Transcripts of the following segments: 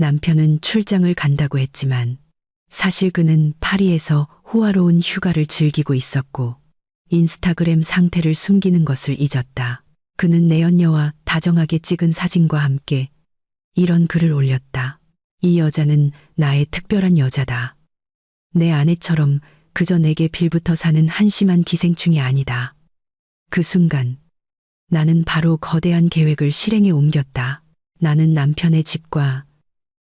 남편은 출장을 간다고 했지만 사실 그는 파리에서 호화로운 휴가를 즐기고 있었고 인스타그램 상태를 숨기는 것을 잊었다. 그는 내연녀와 다정하게 찍은 사진과 함께 이런 글을 올렸다. 이 여자는 나의 특별한 여자다. 내 아내처럼 그저 내게 빌붙어 사는 한심한 기생충이 아니다. 그 순간 나는 바로 거대한 계획을 실행에 옮겼다. 나는 남편의 집과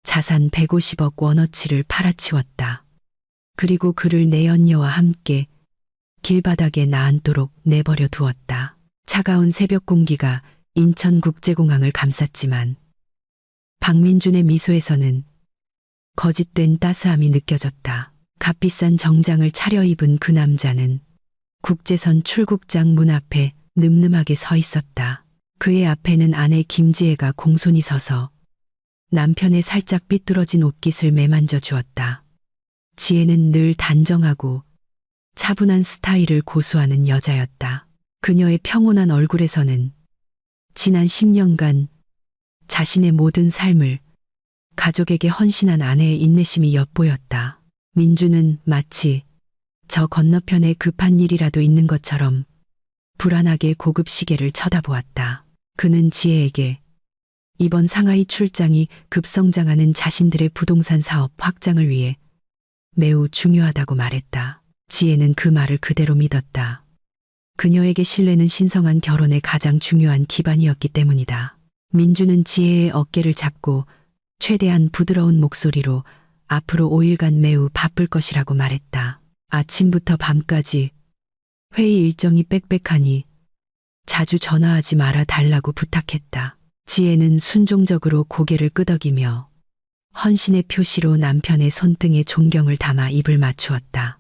자산 150억 원어치를 팔아치웠다. 그리고 그를 내연녀와 함께 길바닥에 나앉도록 내버려 두었다. 차가운 새벽 공기가 인천국제공항을 감쌌지만 박민준의 미소에서는 거짓된 따스함이 느껴졌다. 값비싼 정장을 차려입은 그 남자는 국제선 출국장 문 앞에 늠름하게 서 있었다. 그의 앞에는 아내 김지혜가 공손히 서서 남편의 살짝 삐뚤어진 옷깃을 매만져 주었다. 지혜는 늘 단정하고 차분한 스타일을 고수하는 여자였다. 그녀의 평온한 얼굴에서는 지난 10년간 자신의 모든 삶을 가족에게 헌신한 아내의 인내심이 엿보였다. 민주는 마치 저 건너편에 급한 일이라도 있는 것처럼 불안하게 고급 시계를 쳐다보았다. 그는 지혜에게 이번 상하이 출장이 급성장하는 자신들의 부동산 사업 확장을 위해 매우 중요하다고 말했다. 지혜는 그 말을 그대로 믿었다. 그녀에게 신뢰는 신성한 결혼의 가장 중요한 기반이었기 때문이다. 민주는 지혜의 어깨를 잡고 최대한 부드러운 목소리로 앞으로 5일간 매우 바쁠 것이라고 말했다. 아침부터 밤까지 회의 일정이 빽빽하니 자주 전화하지 말아 달라고 부탁했다. 지혜는 순종적으로 고개를 끄덕이며 헌신의 표시로 남편의 손등에 존경을 담아 입을 맞추었다.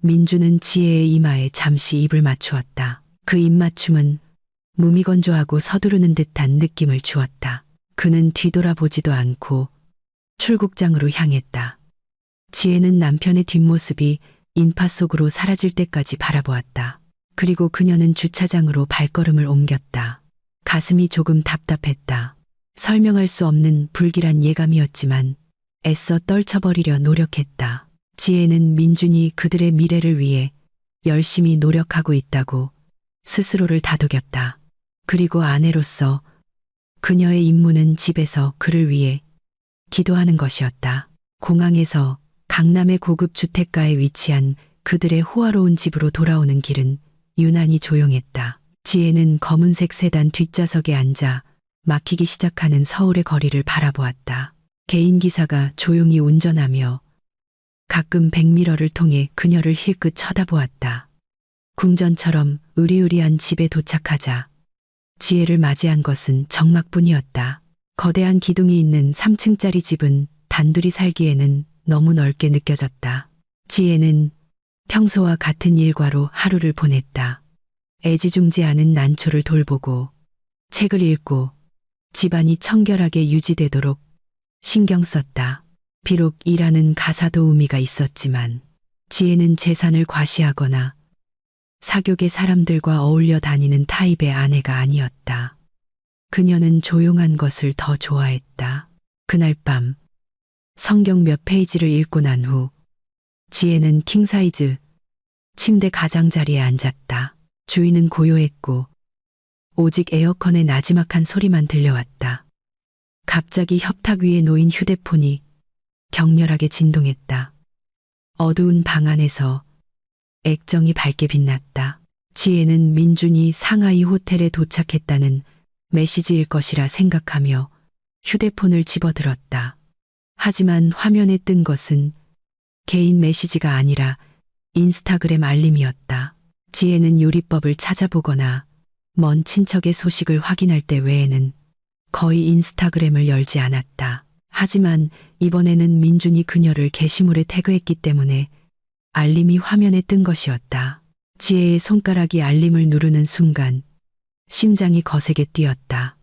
민주는 지혜의 이마에 잠시 입을 맞추었다. 그 입맞춤은 무미건조하고 서두르는 듯한 느낌을 주었다. 그는 뒤돌아보지도 않고 출국장으로 향했다. 지혜는 남편의 뒷모습이 인파 속으로 사라질 때까지 바라보았다. 그리고 그녀는 주차장으로 발걸음을 옮겼다. 가슴이 조금 답답했다. 설명할 수 없는 불길한 예감이었지만 애써 떨쳐버리려 노력했다. 지혜는 민준이 그들의 미래를 위해 열심히 노력하고 있다고 스스로를 다독였다. 그리고 아내로서 그녀의 임무는 집에서 그를 위해 기도하는 것이었다. 공항에서 강남의 고급 주택가에 위치한 그들의 호화로운 집으로 돌아오는 길은 유난히 조용했다. 지혜는 검은색 세단 뒷좌석에 앉아 막히기 시작하는 서울의 거리를 바라보았다. 개인 기사가 조용히 운전하며 가끔 백미러를 통해 그녀를 힐끗 쳐다보았다. 궁전처럼 으리으리한 집에 도착하자 지혜를 맞이한 것은 정막뿐이었다. 거대한 기둥이 있는 3층짜리 집은 단둘이 살기에는 너무 넓게 느껴졌다. 지혜는 평소와 같은 일과로 하루를 보냈다. 애지중지하는 난초를 돌보고 책을 읽고 집안이 청결하게 유지되도록 신경 썼다. 비록 일하는 가사도 의미가 있었지만 지혜는 재산을 과시하거나 사교계 사람들과 어울려 다니는 타입의 아내가 아니었다. 그녀는 조용한 것을 더 좋아했다. 그날 밤 성경 몇 페이지를 읽고 난 후 지혜는 킹사이즈 침대 가장자리에 앉았다. 주위는 고요했고 오직 에어컨의 나지막한 소리만 들려왔다. 갑자기 협탁 위에 놓인 휴대폰이 격렬하게 진동했다. 어두운 방 안에서 액정이 밝게 빛났다. 지혜는 민준이 상하이 호텔에 도착했다는 메시지일 것이라 생각하며 휴대폰을 집어들었다. 하지만 화면에 뜬 것은 개인 메시지가 아니라 인스타그램 알림이었다. 지혜는 요리법을 찾아보거나 먼 친척의 소식을 확인할 때 외에는 거의 인스타그램을 열지 않았다. 하지만 이번에는 민준이 그녀를 게시물에 태그했기 때문에 알림이 화면에 뜬 것이었다. 지혜의 손가락이 알림을 누르는 순간 심장이 거세게 뛰었다.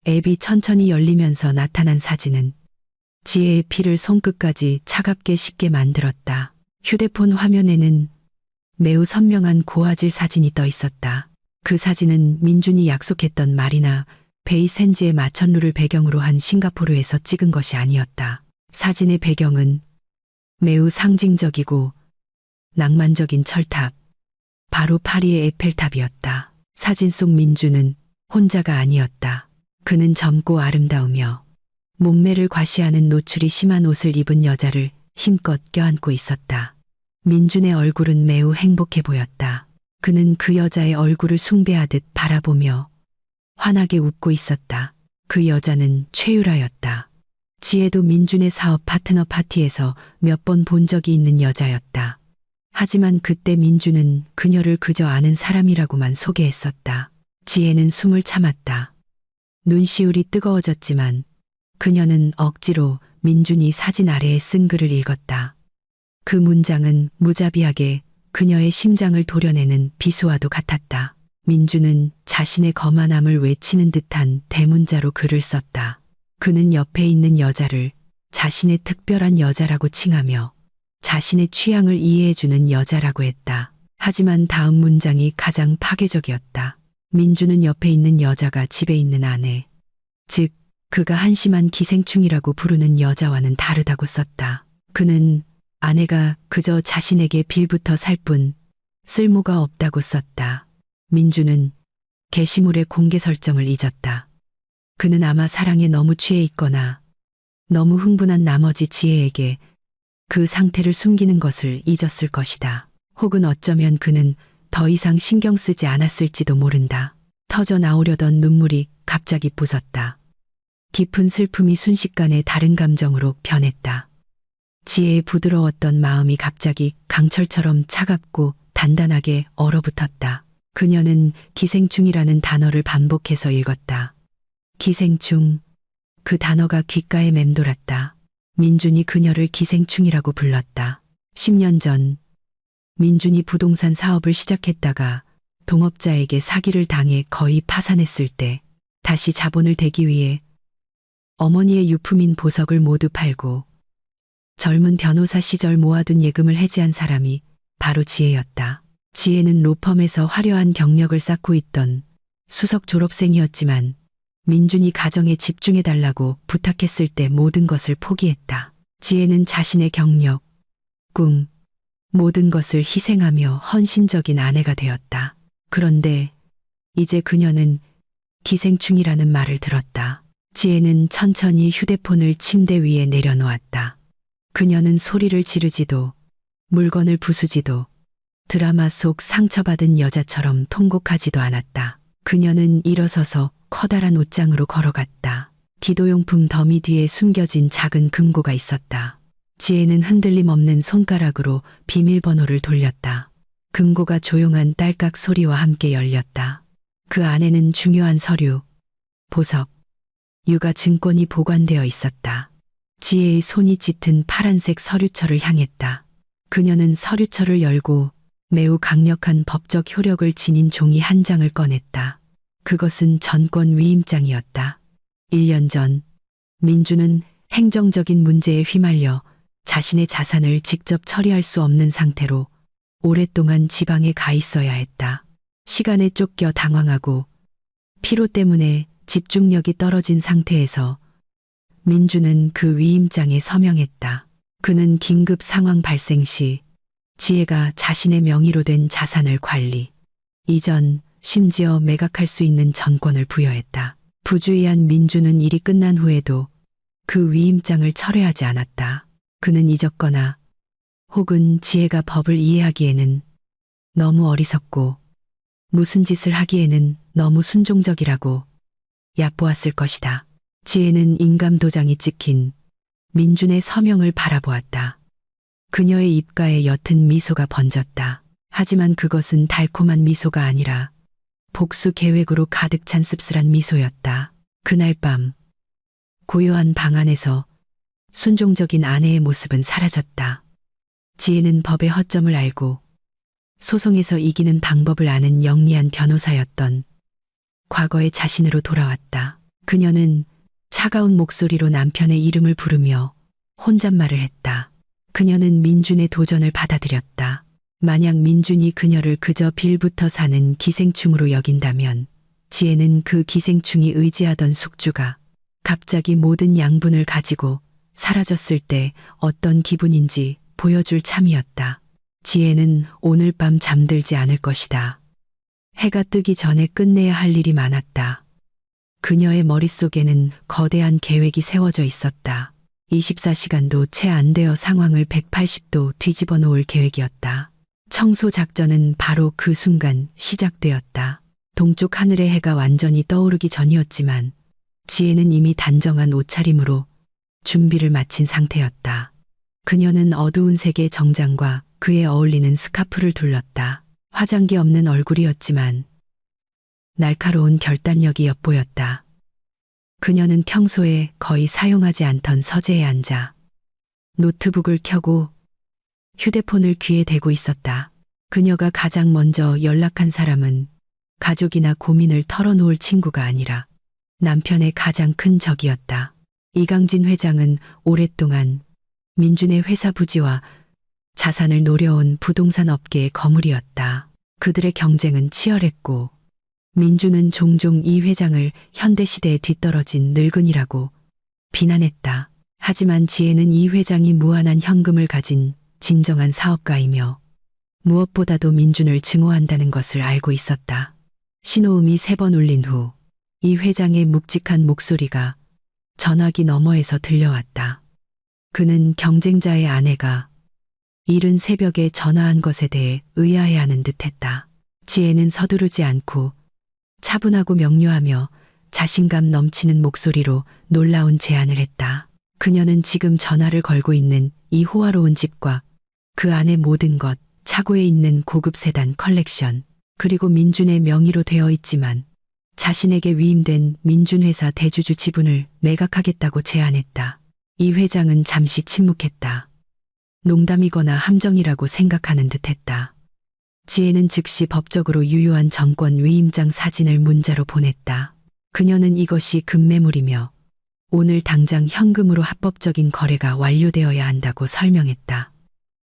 앱이 천천히 열리면서 나타난 사진은 지혜의 피를 손끝까지 차갑게 식게 만들었다. 휴대폰 화면에는 매우 선명한 고화질 사진이 떠 있었다. 그 사진은 민준이 약속했던 말이나 베이센지의 마천루를 배경으로 한 싱가포르에서 찍은 것이 아니었다. 사진의 배경은 매우 상징적이고 낭만적인 철탑, 바로 파리의 에펠탑이었다. 사진 속 민주는 혼자가 아니었다. 그는 젊고 아름다우며 몸매를 과시하는 노출이 심한 옷을 입은 여자를 힘껏 껴안고 있었다. 민준의 얼굴은 매우 행복해 보였다. 그는 그 여자의 얼굴을 숭배하듯 바라보며 환하게 웃고 있었다. 그 여자는 최유라였다. 지혜도 민준의 사업 파트너 파티에서 몇 번 본 적이 있는 여자였다. 하지만 그때 민준은 그녀를 그저 아는 사람이라고만 소개했었다. 지혜는 숨을 참았다. 눈시울이 뜨거워졌지만 그녀는 억지로 민준이 사진 아래에 쓴 글을 읽었다. 그 문장은 무자비하게 그녀의 심장을 도려내는 비수와도 같았다. 민준은 자신의 거만함을 외치는 듯한 대문자로 글을 썼다. 그는 옆에 있는 여자를 자신의 특별한 여자라고 칭하며 자신의 취향을 이해해주는 여자라고 했다. 하지만 다음 문장이 가장 파괴적이었다. 민준은 옆에 있는 여자가 집에 있는 아내, 즉 그가 한심한 기생충이라고 부르는 여자와는 다르다고 썼다. 그는 아내가 그저 자신에게 빌부터 살 뿐 쓸모가 없다고 썼다. 민준은 게시물의 공개 설정을 잊었다. 그는 아마 사랑에 너무 취해 있거나 너무 흥분한 나머지 지혜에게 그 상태를 숨기는 것을 잊었을 것이다. 혹은 어쩌면 그는 더 이상 신경 쓰지 않았을지도 모른다. 터져 나오려던 눈물이 갑자기 부섰다. 깊은 슬픔이 순식간에 다른 감정으로 변했다. 지혜의 부드러웠던 마음이 갑자기 강철처럼 차갑고 단단하게 얼어붙었다. 그녀는 기생충이라는 단어를 반복해서 읽었다. 기생충. 그 단어가 귓가에 맴돌았다. 민준이 그녀를 기생충이라고 불렀다. 10년 전 민준이 부동산 사업을 시작했다가 동업자에게 사기를 당해 거의 파산했을 때 다시 자본을 대기 위해 어머니의 유품인 보석을 모두 팔고 젊은 변호사 시절 모아둔 예금을 해지한 사람이 바로 지혜였다. 지혜는 로펌에서 화려한 경력을 쌓고 있던 수석 졸업생이었지만 민준이 가정에 집중해달라고 부탁했을 때 모든 것을 포기했다. 지혜는 자신의 경력, 꿈, 모든 것을 희생하며 헌신적인 아내가 되었다. 그런데 이제 그녀는 기생충이라는 말을 들었다. 지혜는 천천히 휴대폰을 침대 위에 내려놓았다. 그녀는 소리를 지르지도 물건을 부수지도 드라마 속 상처받은 여자처럼 통곡하지도 않았다. 그녀는 일어서서 커다란 옷장으로 걸어갔다. 기도용품 더미 뒤에 숨겨진 작은 금고가 있었다. 지혜는 흔들림 없는 손가락으로 비밀번호를 돌렸다. 금고가 조용한 딸깍 소리와 함께 열렸다. 그 안에는 중요한 서류, 보석, 육아 증권이 보관되어 있었다. 지혜의 손이 짙은 파란색 서류철을 향했다. 그녀는 서류철을 열고 매우 강력한 법적 효력을 지닌 종이 한 장을 꺼냈다. 그것은 전권 위임장이었다. 1년 전 민주는 행정적인 문제에 휘말려 자신의 자산을 직접 처리할 수 없는 상태로 오랫동안 지방에 가 있어야 했다. 시간에 쫓겨 당황하고 피로 때문에 집중력이 떨어진 상태에서 민주는 그 위임장에 서명했다. 그는 긴급 상황 발생 시 지혜가 자신의 명의로 된 자산을 관리, 이전, 심지어 매각할 수 있는 전권을 부여했다. 부주의한 민주는 일이 끝난 후에도 그 위임장을 철회하지 않았다. 그는 잊었거나 혹은 지혜가 법을 이해하기에는 너무 어리석고 무슨 짓을 하기에는 너무 순종적이라고 얕보았을 것이다. 지혜는 인감 도장이 찍힌 민준의 서명을 바라보았다. 그녀의 입가에 옅은 미소가 번졌다. 하지만 그것은 달콤한 미소가 아니라 복수 계획으로 가득 찬 씁쓸한 미소였다. 그날 밤 고요한 방 안에서 순종적인 아내의 모습은 사라졌다. 지혜는 법의 허점을 알고 소송에서 이기는 방법을 아는 영리한 변호사였던 과거의 자신으로 돌아왔다. 그녀는 차가운 목소리로 남편의 이름을 부르며 혼잣말을 했다. 그녀는 민준의 도전을 받아들였다. 만약 민준이 그녀를 그저 빌부터 사는 기생충으로 여긴다면 지혜는 그 기생충이 의지하던 숙주가 갑자기 모든 양분을 가지고 사라졌을 때 어떤 기분인지 보여줄 참이었다. 지혜는 오늘 밤 잠들지 않을 것이다. 해가 뜨기 전에 끝내야 할 일이 많았다. 그녀의 머릿속에는 거대한 계획이 세워져 있었다. 24시간도 채 안 되어 상황을 180도 뒤집어 놓을 계획이었다. 청소 작전은 바로 그 순간 시작되었다. 동쪽 하늘의 해가 완전히 떠오르기 전이었지만 지혜는 이미 단정한 옷차림으로 준비를 마친 상태였다. 그녀는 어두운 색의 정장과 그에 어울리는 스카프를 둘렀다. 화장기 없는 얼굴이었지만 날카로운 결단력이 엿보였다. 그녀는 평소에 거의 사용하지 않던 서재에 앉아 노트북을 켜고 휴대폰을 귀에 대고 있었다. 그녀가 가장 먼저 연락한 사람은 가족이나 고민을 털어놓을 친구가 아니라 남편의 가장 큰 적이었다. 이강진 회장은 오랫동안 민준의 회사 부지와 자산을 노려온 부동산 업계의 거물이었다. 그들의 경쟁은 치열했고 민준은 종종 이 회장을 현대시대에 뒤떨어진 늙은이라고 비난했다. 하지만 지혜는 이 회장이 무한한 현금을 가진 진정한 사업가이며 무엇보다도 민준을 증오한다는 것을 알고 있었다. 신호음이 3번 울린 후 이 회장의 묵직한 목소리가 전화기 너머에서 들려왔다. 그는 경쟁자의 아내가 이른 새벽에 전화한 것에 대해 의아해하는 듯했다. 지혜는 서두르지 않고 차분하고 명료하며 자신감 넘치는 목소리로 놀라운 제안을 했다. 그녀는 지금 전화를 걸고 있는 이 호화로운 집과 그 안의 모든 것, 차고에 있는 고급 세단 컬렉션, 그리고 민준의 명의로 되어 있지만 자신에게 위임된 민준회사 대주주 지분을 매각하겠다고 제안했다. 이 회장은 잠시 침묵했다. 농담이거나 함정이라고 생각하는 듯했다. 지혜는 즉시 법적으로 유효한 정권 위임장 사진을 문자로 보냈다. 그녀는 이것이 급매물이며 오늘 당장 현금으로 합법적인 거래가 완료되어야 한다고 설명했다.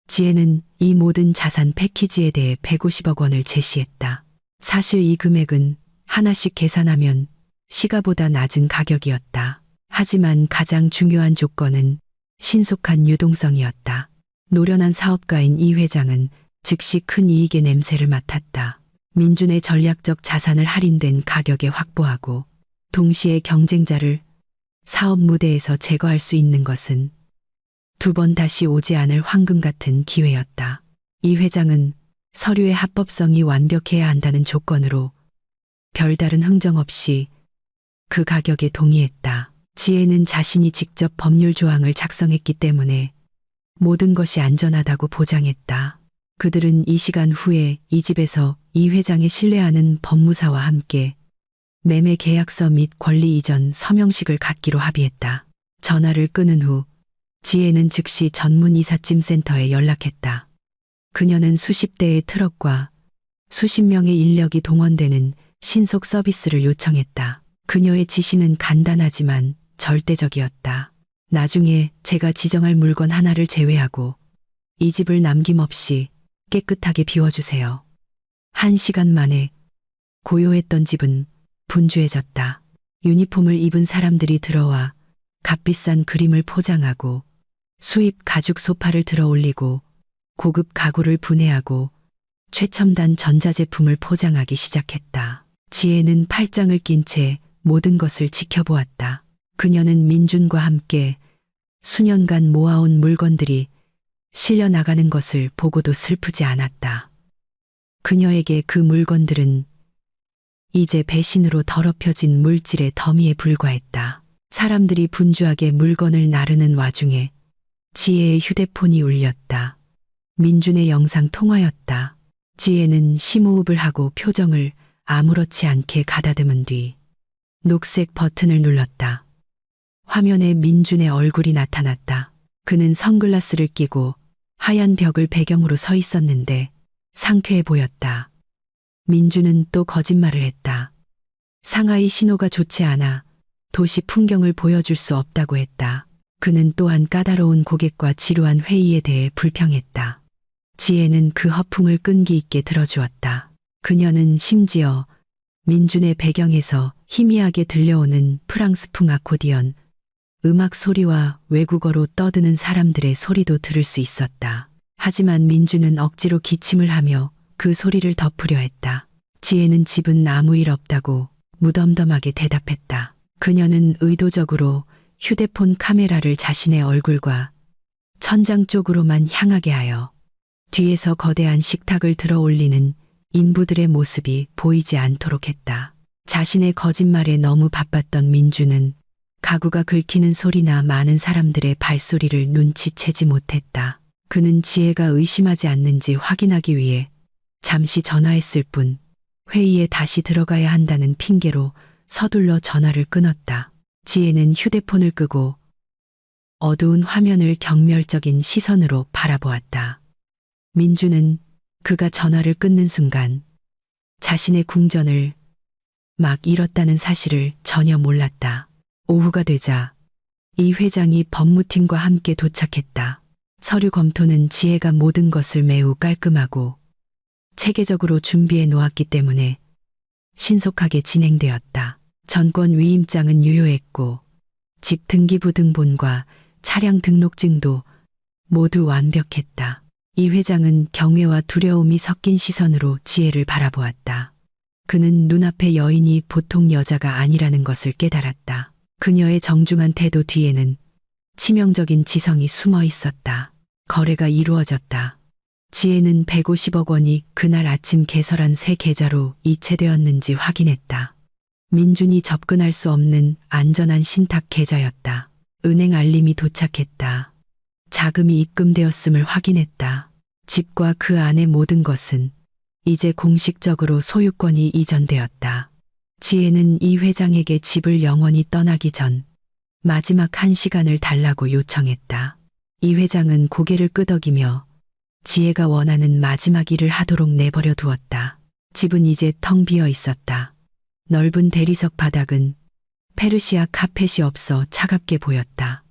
지혜는 이 모든 자산 패키지에 대해 150억 원을 제시했다. 사실 이 금액은 하나씩 계산하면 시가보다 낮은 가격이었다. 하지만 가장 중요한 조건은 신속한 유동성이었다. 노련한 사업가인 이 회장은 즉시 큰 이익의 냄새를 맡았다. 민준의 전략적 자산을 할인된 가격에 확보하고 동시에 경쟁자를 사업 무대에서 제거할 수 있는 것은 2번 다시 오지 않을 황금 같은 기회였다. 이 회장은 서류의 합법성이 완벽해야 한다는 조건으로 별다른 흥정 없이 그 가격에 동의했다. 지혜는 자신이 직접 법률 조항을 작성했기 때문에 모든 것이 안전하다고 보장했다. 그들은 이 시간 후에 이 집에서 이 회장의 신뢰하는 법무사와 함께 매매 계약서 및 권리 이전 서명식을 갖기로 합의했다. 전화를 끊은 후 지혜는 즉시 전문 이삿짐 센터에 연락했다. 그녀는 수십 대의 트럭과 수십 명의 인력이 동원되는 신속 서비스를 요청했다. 그녀의 지시는 간단하지만 절대적이었다. 나중에 제가 지정할 물건 하나를 제외하고 이 집을 남김없이 깨끗하게 비워주세요. 1시간 만에 고요했던 집은 분주해졌다. 유니폼을 입은 사람들이 들어와 값비싼 그림을 포장하고 수입 가죽 소파를 들어 올리고 고급 가구를 분해하고 최첨단 전자제품을 포장하기 시작했다. 지혜는 팔짱을 낀 채 모든 것을 지켜보았다. 그녀는 민준과 함께 수년간 모아온 물건들이 실려 나가는 것을 보고도 슬프지 않았다. 그녀에게 그 물건들은 이제 배신으로 더럽혀진 물질의 더미에 불과했다. 사람들이 분주하게 물건을 나르는 와중에 지혜의 휴대폰이 울렸다. 민준의 영상 통화였다. 지혜는 심호흡을 하고 표정을 아무렇지 않게 가다듬은 뒤 녹색 버튼을 눌렀다. 화면에 민준의 얼굴이 나타났다. 그는 선글라스를 끼고 하얀 벽을 배경으로 서 있었는데 상쾌해 보였다. 민준은 또 거짓말을 했다. 상하이 신호가 좋지 않아 도시 풍경을 보여줄 수 없다고 했다. 그는 또한 까다로운 고객과 지루한 회의에 대해 불평했다. 지혜는 그 허풍을 끈기 있게 들어주었다. 그녀는 심지어 민준의 배경에서 희미하게 들려오는 프랑스풍 아코디언, 음악 소리와 외국어로 떠드는 사람들의 소리도 들을 수 있었다. 하지만 민준은 억지로 기침을 하며 그 소리를 덮으려 했다. 지혜는 집은 아무 일 없다고 무덤덤하게 대답했다. 그녀는 의도적으로 휴대폰 카메라를 자신의 얼굴과 천장 쪽으로만 향하게 하여 뒤에서 거대한 식탁을 들어 올리는 인부들의 모습이 보이지 않도록 했다. 자신의 거짓말에 너무 바빴던 민주는 가구가 긁히는 소리나 많은 사람들의 발소리를 눈치채지 못했다. 그는 지혜가 의심하지 않는지 확인하기 위해 잠시 전화했을 뿐 회의에 다시 들어가야 한다는 핑계로 서둘러 전화를 끊었다. 지혜는 휴대폰을 끄고 어두운 화면을 경멸적인 시선으로 바라보았다. 민주는 그가 전화를 끊는 순간 자신의 궁전을 막 잃었다는 사실을 전혀 몰랐다. 오후가 되자 이 회장이 법무팀과 함께 도착했다. 서류 검토는 지혜가 모든 것을 매우 깔끔하고 체계적으로 준비해 놓았기 때문에 신속하게 진행되었다. 전권 위임장은 유효했고 집 등기부등본과 차량 등록증도 모두 완벽했다. 이 회장은 경외와 두려움이 섞인 시선으로 지혜를 바라보았다. 그는 눈앞의 여인이 보통 여자가 아니라는 것을 깨달았다. 그녀의 정중한 태도 뒤에는 치명적인 지성이 숨어 있었다. 거래가 이루어졌다. 지혜는 150억 원이 그날 아침 개설한 새 계좌로 이체되었는지 확인했다. 민준이 접근할 수 없는 안전한 신탁 계좌였다. 은행 알림이 도착했다. 자금이 입금되었음을 확인했다. 집과 그 안의 모든 것은 이제 공식적으로 소유권이 이전되었다. 지혜는 이 회장에게 집을 영원히 떠나기 전 마지막 1시간을 달라고 요청했다. 이 회장은 고개를 끄덕이며 지혜가 원하는 마지막 일을 하도록 내버려 두었다. 집은 이제 텅 비어 있었다. 넓은 대리석 바닥은 페르시아 카펫이 없어 차갑게 보였다.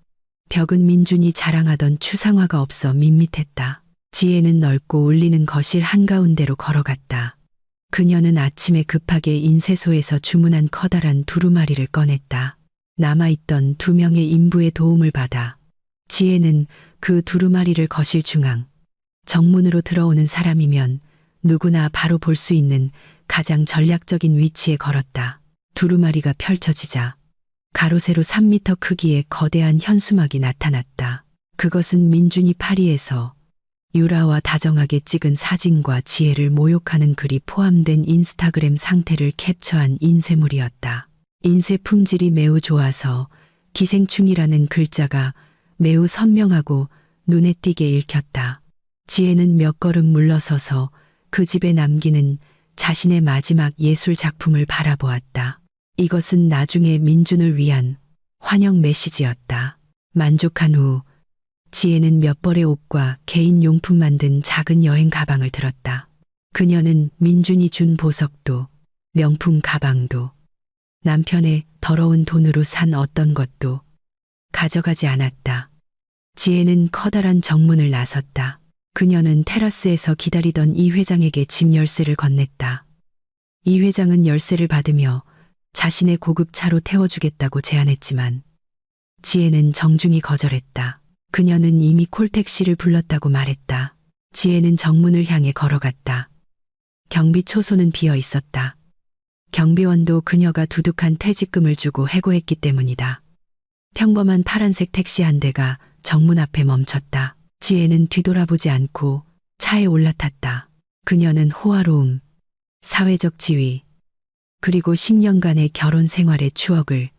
벽은 민준이 자랑하던 추상화가 없어 밋밋했다. 지혜는 넓고 울리는 거실 한가운데로 걸어갔다. 그녀는 아침에 급하게 인쇄소에서 주문한 커다란 두루마리를 꺼냈다. 남아있던 2명의 인부의 도움을 받아 지혜는 그 두루마리를 거실 중앙, 정문으로 들어오는 사람이면 누구나 바로 볼 수 있는 가장 전략적인 위치에 걸었다. 두루마리가 펼쳐지자 가로 세로 3미터 크기의 거대한 현수막이 나타났다. 그것은 민준이 파리에서 유라와 다정하게 찍은 사진과 지혜를 모욕하는 글이 포함된 인스타그램 상태를 캡처한 인쇄물이었다. 인쇄 품질이 매우 좋아서 기생충이라는 글자가 매우 선명하고 눈에 띄게 읽혔다. 지혜는 몇 걸음 물러서서 그 집에 남기는 자신의 마지막 예술 작품을 바라보았다. 이것은 나중에 민준을 위한 환영 메시지였다. 만족한 후 지혜는 몇 벌의 옷과 개인 용품 만든 작은 여행 가방을 들었다. 그녀는 민준이 준 보석도, 명품 가방도, 남편의 더러운 돈으로 산 어떤 것도 가져가지 않았다. 지혜는 커다란 정문을 나섰다. 그녀는 테라스에서 기다리던 이 회장에게 집 열쇠를 건넸다. 이 회장은 열쇠를 받으며 자신의 고급 차로 태워주겠다고 제안했지만 지혜는 정중히 거절했다. 그녀는 이미 콜택시를 불렀다고 말했다. 지혜는 정문을 향해 걸어갔다. 경비 초소는 비어 있었다. 경비원도 그녀가 두둑한 퇴직금을 주고 해고했기 때문이다. 평범한 파란색 택시 한 대가 정문 앞에 멈췄다. 지혜는 뒤돌아보지 않고 차에 올라탔다. 그녀는 호화로움, 사회적 지위, 그리고 10년간의 결혼 생활의 추억을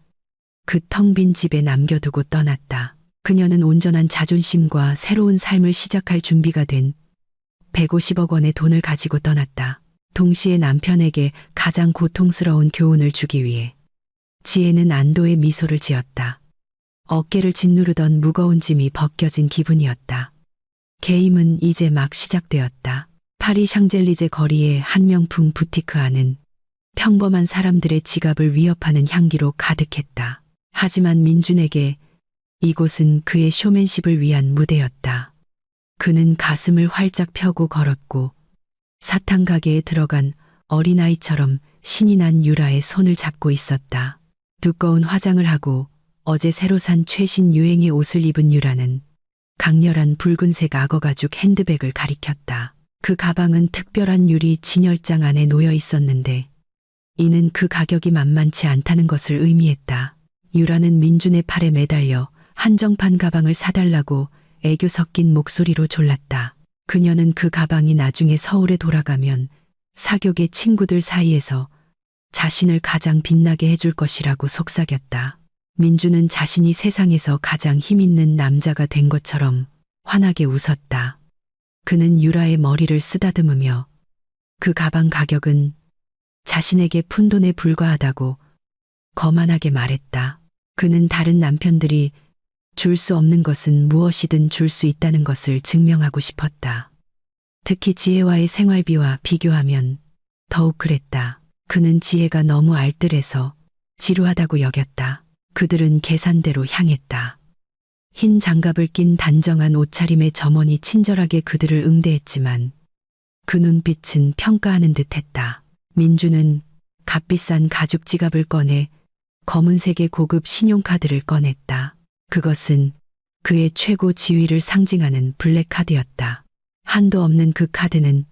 그 텅 빈 집에 남겨두고 떠났다. 그녀는 온전한 자존심과 새로운 삶을 시작할 준비가 된 150억 원의 돈을 가지고 떠났다. 동시에 남편에게 가장 고통스러운 교훈을 주기 위해 지혜는 안도의 미소를 지었다. 어깨를 짓누르던 무거운 짐이 벗겨진 기분이었다. 게임은 이제 막 시작되었다. 파리 샹젤리제 거리의 한 명품 부티크 안은 평범한 사람들의 지갑을 위협하는 향기로 가득했다. 하지만 민준에게 이곳은 그의 쇼맨십을 위한 무대였다. 그는 가슴을 활짝 펴고 걸었고 사탕 가게에 들어간 어린아이처럼 신이 난 유라의 손을 잡고 있었다. 두꺼운 화장을 하고 어제 새로 산 최신 유행의 옷을 입은 유라는 강렬한 붉은색 악어 가죽 핸드백을 가리켰다. 그 가방은 특별한 유리 진열장 안에 놓여 있었는데 이는 그 가격이 만만치 않다는 것을 의미했다. 유라는 민준의 팔에 매달려 한정판 가방을 사달라고 애교 섞인 목소리로 졸랐다. 그녀는 그 가방이 나중에 서울에 돌아가면 사교계 친구들 사이에서 자신을 가장 빛나게 해줄 것이라고 속삭였다. 민주는 자신이 세상에서 가장 힘있는 남자가 된 것처럼 환하게 웃었다. 그는 유라의 머리를 쓰다듬으며 그 가방 가격은 자신에게 푼돈에 불과하다고 거만하게 말했다. 그는 다른 남편들이 줄 수 없는 것은 무엇이든 줄 수 있다는 것을 증명하고 싶었다. 특히 지혜와의 생활비와 비교하면 더욱 그랬다. 그는 지혜가 너무 알뜰해서 지루하다고 여겼다. 그들은 계산대로 향했다. 흰 장갑을 낀 단정한 옷차림의 점원이 친절하게 그들을 응대했지만 그 눈빛은 평가하는 듯했다. 민주는 값비싼 가죽 지갑을 꺼내 검은색의 고급 신용카드를 꺼냈다. 그것은 그의 최고 지위를 상징하는 블랙카드였다. 한도 없는 그 카드는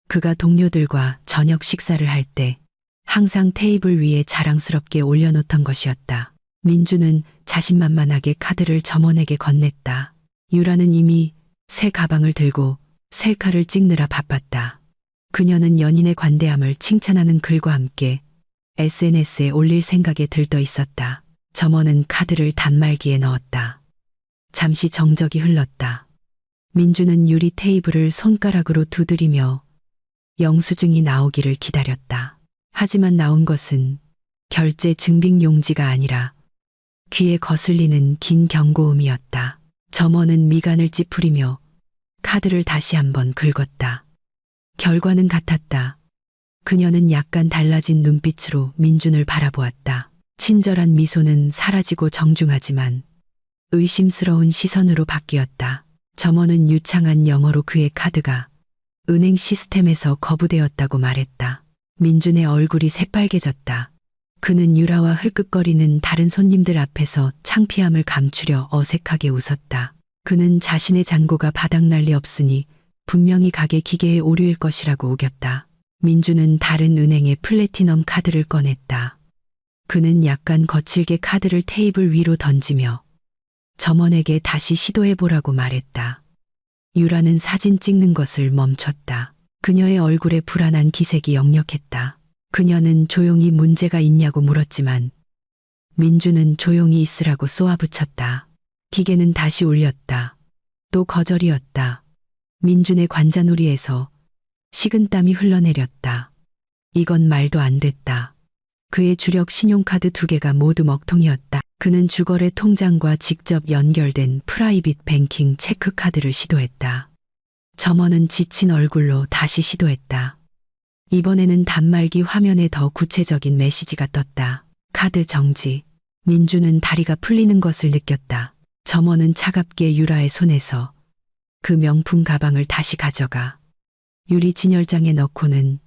그가 동료들과 저녁 식사를 할 때 항상 테이블 위에 자랑스럽게 올려놓던 것이었다. 민주는 자신만만하게 카드를 점원에게 건넸다. 유라는 이미 새 가방을 들고 셀카를 찍느라 바빴다. 그녀는 연인의 관대함을 칭찬하는 글과 함께 SNS에 올릴 생각에 들떠 있었다. 점원은 카드를 단말기에 넣었다. 잠시 정적이 흘렀다. 민주는 유리 테이블을 손가락으로 두드리며 영수증이 나오기를 기다렸다. 하지만 나온 것은 결제 증빙 용지가 아니라 귀에 거슬리는 긴 경고음이었다. 점원은 미간을 찌푸리며 카드를 다시 한번 긁었다. 결과는 같았다. 그녀는 약간 달라진 눈빛으로 민준을 바라보았다. 친절한 미소는 사라지고 정중하지만 의심스러운 시선으로 바뀌었다. 점원은 유창한 영어로 그의 카드가 은행 시스템에서 거부되었다고 말했다. 민준의 얼굴이 새빨개졌다. 그는 유라와 흘끗거리는 다른 손님들 앞에서 창피함을 감추려 어색하게 웃었다. 그는 자신의 잔고가 바닥날 리 없으니 분명히 가게 기계의 오류일 것이라고 우겼다. 민주는 다른 은행의 플래티넘 카드를 꺼냈다. 그는 약간 거칠게 카드를 테이블 위로 던지며 점원에게 다시 시도해보라고 말했다. 유라는 사진 찍는 것을 멈췄다. 그녀의 얼굴에 불안한 기색이 역력했다. 그녀는 조용히 문제가 있냐고 물었지만 민주는 조용히 있으라고 쏘아붙였다. 기계는 다시 울렸다. 또 거절이었다. 민준의 관자놀이에서 식은땀이 흘러내렸다. 이건 말도 안 됐다. 그의 주력 신용카드 2개가 모두 먹통이었다. 그는 주거래 통장과 직접 연결된 프라이빗 뱅킹 체크카드를 시도했다. 점원은 지친 얼굴로 다시 시도했다. 이번에는 단말기 화면에 더 구체적인 메시지가 떴다. 카드 정지. 민주는 다리가 풀리는 것을 느꼈다. 점원은 차갑게 유라의 손에서 그 명품 가방을 다시 가져가 유리 진열장에 넣고는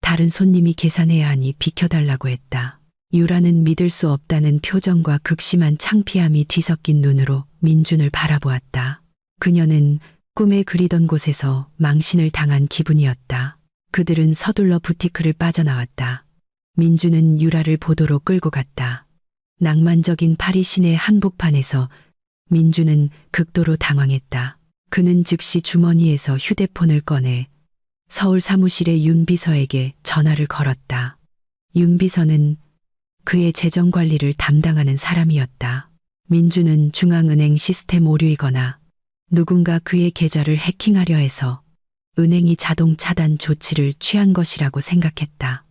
다른 손님이 계산해야 하니 비켜달라고 했다. 유라는 믿을 수 없다는 표정과 극심한 창피함이 뒤섞인 눈으로 민준을 바라보았다. 그녀는 꿈에 그리던 곳에서 망신을 당한 기분이었다. 그들은 서둘러 부티크를 빠져나왔다. 민준은 유라를 보도로 끌고 갔다. 낭만적인 파리 시내 한복판에서 민준은 극도로 당황했다. 그는 즉시 주머니에서 휴대폰을 꺼내 서울 사무실의 윤 비서에게 전화를 걸었다. 윤 비서는 그의 재정 관리를 담당하는 사람이었다. 민준은 중앙은행 시스템 오류이거나 누군가 그의 계좌를 해킹하려 해서 은행이 자동 차단 조치를 취한 것이라고 생각했다.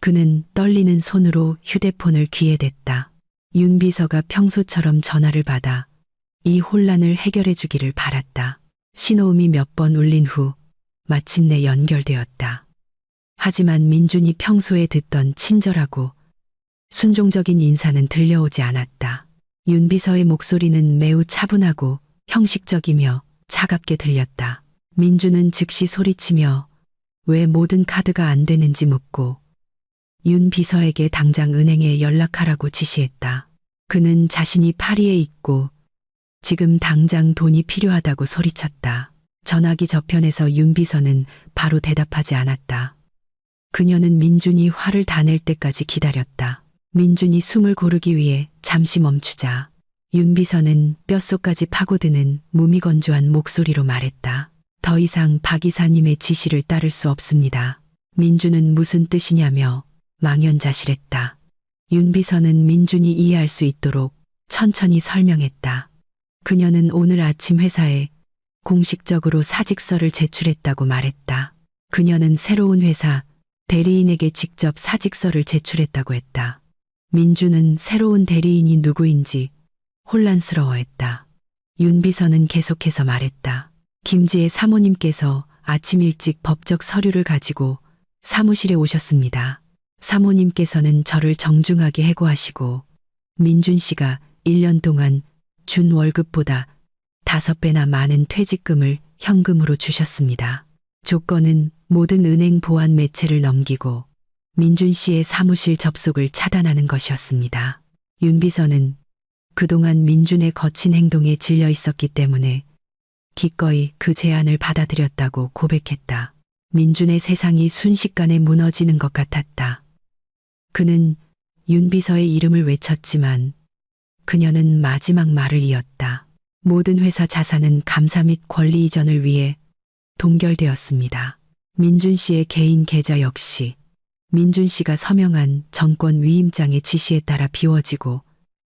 그는 떨리는 손으로 휴대폰을 귀에 댔다. 윤 비서가 평소처럼 전화를 받아 이 혼란을 해결해 주기를 바랐다. 신호음이 몇 번 울린 후 마침내 연결되었다. 하지만 민준이 평소에 듣던 친절하고 순종적인 인사는 들려오지 않았다. 윤 비서의 목소리는 매우 차분하고 형식적이며 차갑게 들렸다. 민준은 즉시 소리치며 왜 모든 카드가 안 되는지 묻고 윤 비서에게 당장 은행에 연락하라고 지시했다. 그는 자신이 파리에 있고 지금 당장 돈이 필요하다고 소리쳤다. 전화기 저편에서 윤 비서는 바로 대답하지 않았다. 그녀는 민준이 화를 다 낼 때까지 기다렸다. 민준이 숨을 고르기 위해 잠시 멈추자 윤 비서는 뼛속까지 파고드는 무미건조한 목소리로 말했다. 더 이상 박 이사님의 지시를 따를 수 없습니다. 민준은 무슨 뜻이냐며 망연자실했다. 윤 비서는 민준이 이해할 수 있도록 천천히 설명했다. 그녀는 오늘 아침 회사에 공식적으로 사직서를 제출했다고 말했다. 그녀는 새로운 회사 대리인에게 직접 사직서를 제출했다고 했다. 민준은 새로운 대리인이 누구인지 혼란스러워했다. 윤 비서는 계속해서 말했다. 김지혜 사모님께서 아침 일찍 법적 서류를 가지고 사무실에 오셨습니다. 사모님께서는 저를 정중하게 해고하시고 민준 씨가 1년 동안 준 월급보다 5배나 많은 퇴직금을 현금으로 주셨습니다. 조건은 모든 은행 보안 매체를 넘기고 민준 씨의 사무실 접속을 차단하는 것이었습니다. 윤 비서는 그동안 민준의 거친 행동에 질려 있었기 때문에 기꺼이 그 제안을 받아들였다고 고백했다. 민준의 세상이 순식간에 무너지는 것 같았다. 그는 윤 비서의 이름을 외쳤지만 그녀는 마지막 말을 이었다. 모든 회사 자산은 감사 및 권리 이전을 위해 동결되었습니다. 민준 씨의 개인 계좌 역시 민준 씨가 서명한 정권 위임장의 지시에 따라 비워지고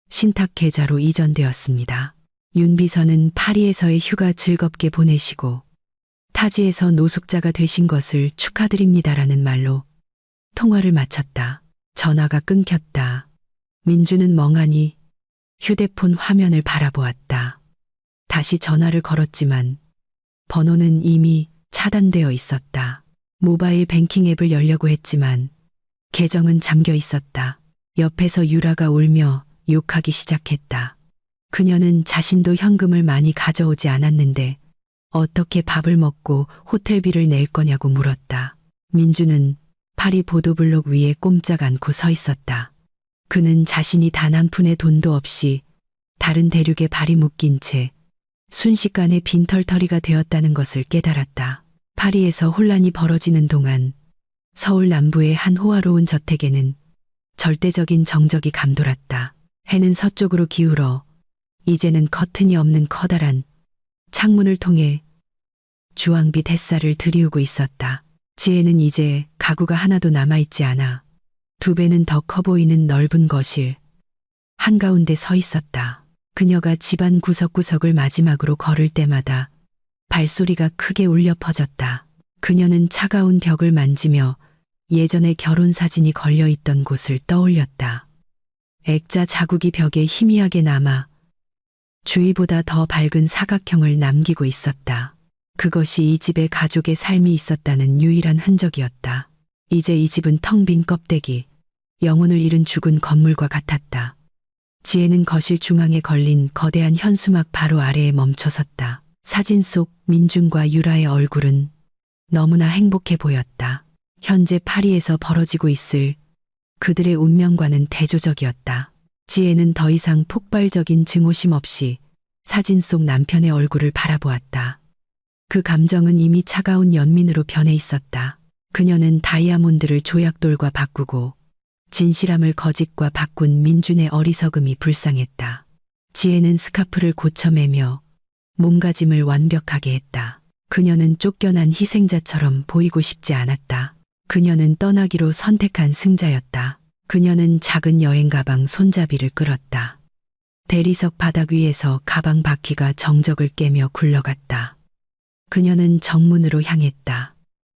신탁 계좌로 이전되었습니다. 윤 비서는 파리에서의 휴가 즐겁게 보내시고 타지에서 노숙자가 되신 것을 축하드립니다라는 말로 통화를 마쳤다. 전화가 끊겼다. 민준은 멍하니 휴대폰 화면을 바라보았다. 다시 전화를 걸었지만 번호는 이미 차단되어 있었다. 모바일 뱅킹 앱을 열려고 했지만 계정은 잠겨 있었다. 옆에서 유라가 울며 욕하기 시작했다. 그녀는 자신도 현금을 많이 가져오지 않았는데 어떻게 밥을 먹고 호텔비를 낼 거냐고 물었다. 민준은 파리 보도블록 위에 꼼짝 않고 서 있었다. 그는 자신이 단 한 푼의 돈도 없이 다른 대륙에 발이 묶인 채 순식간에 빈털터리가 되었다는 것을 깨달았다. 파리에서 혼란이 벌어지는 동안 서울 남부의 한 호화로운 저택에는 절대적인 정적이 감돌았다. 해는 서쪽으로 기울어 이제는 커튼이 없는 커다란 창문을 통해 주황빛 햇살을 들이우고 있었다. 지혜는 이제 가구가 하나도 남아있지 않아 2배는 더 커 보이는 넓은 거실 한가운데 서 있었다. 그녀가 집안 구석구석을 마지막으로 걸을 때마다 발소리가 크게 울려 퍼졌다. 그녀는 차가운 벽을 만지며 예전의 결혼 사진이 걸려있던 곳을 떠올렸다. 액자 자국이 벽에 희미하게 남아 주위보다 더 밝은 사각형을 남기고 있었다. 그것이 이 집의 가족의 삶이 있었다는 유일한 흔적이었다. 이제 이 집은 텅 빈 껍데기, 영혼을 잃은 죽은 건물과 같았다. 지혜는 거실 중앙에 걸린 거대한 현수막 바로 아래에 멈춰섰다. 사진 속 민준과 유라의 얼굴은 너무나 행복해 보였다. 현재 파리에서 벌어지고 있을 그들의 운명과는 대조적이었다. 지혜는 더 이상 폭발적인 증오심 없이 사진 속 남편의 얼굴을 바라보았다. 그 감정은 이미 차가운 연민으로 변해 있었다. 그녀는 다이아몬드를 조약돌과 바꾸고 진실함을 거짓과 바꾼 민준의 어리석음이 불쌍했다. 지혜는 스카프를 고쳐매며 몸가짐을 완벽하게 했다. 그녀는 쫓겨난 희생자처럼 보이고 싶지 않았다. 그녀는 떠나기로 선택한 승자였다. 그녀는 작은 여행 가방 손잡이를 끌었다. 대리석 바닥 위에서 가방 바퀴가 정적을 깨며 굴러갔다. 그녀는 정문으로 향했다.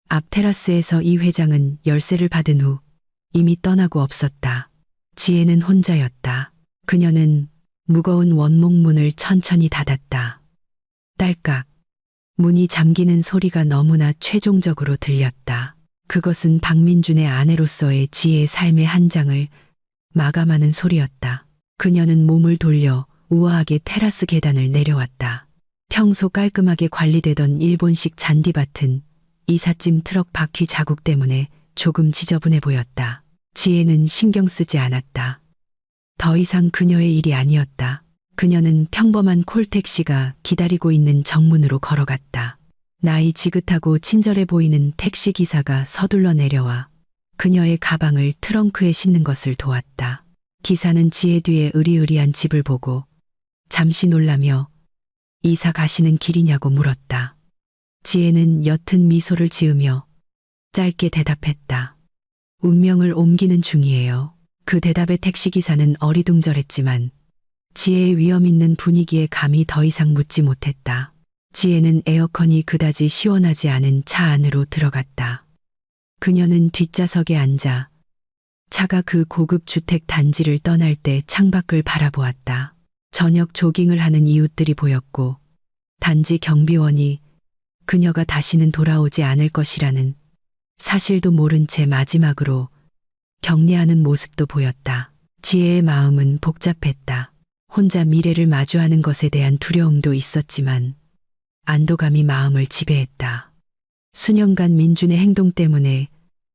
앞 테라스에서 이 회장은 열쇠를 받은 후 이미 떠나고 없었다. 지혜는 혼자였다. 그녀는 무거운 원목 문을 천천히 닫았다. 딸깍. 문이 잠기는 소리가 너무나 최종적으로 들렸다. 그것은 박민준의 아내로서의 지혜의 삶의 한 장을 마감하는 소리였다. 그녀는 몸을 돌려 우아하게 테라스 계단을 내려왔다. 평소 깔끔하게 관리되던 일본식 잔디밭은 이삿짐 트럭 바퀴 자국 때문에 조금 지저분해 보였다. 지혜는 신경 쓰지 않았다. 더 이상 그녀의 일이 아니었다. 그녀는 평범한 콜택시가 기다리고 있는 정문으로 걸어갔다. 나이 지긋하고 친절해 보이는 택시기사가 서둘러 내려와 그녀의 가방을 트렁크에 싣는 것을 도왔다. 기사는 지혜 뒤에 으리으리한 집을 보고 잠시 놀라며 이사 가시는 길이냐고 물었다. 지혜는 옅은 미소를 지으며 짧게 대답했다. 운명을 옮기는 중이에요. 그 대답에 택시기사는 어리둥절했지만 지혜의 위험 있는 분위기에 감히 더 이상 묻지 못했다. 지혜는 에어컨이 그다지 시원하지 않은 차 안으로 들어갔다. 그녀는 뒷좌석에 앉아 차가 그 고급 주택 단지를 떠날 때 창밖을 바라보았다. 저녁 조깅을 하는 이웃들이 보였고 단지 경비원이 그녀가 다시는 돌아오지 않을 것이라는 사실도 모른 채 마지막으로 격리하는 모습도 보였다. 지혜의 마음은 복잡했다. 혼자 미래를 마주하는 것에 대한 두려움도 있었지만 안도감이 마음을 지배했다. 수년간 민준의 행동 때문에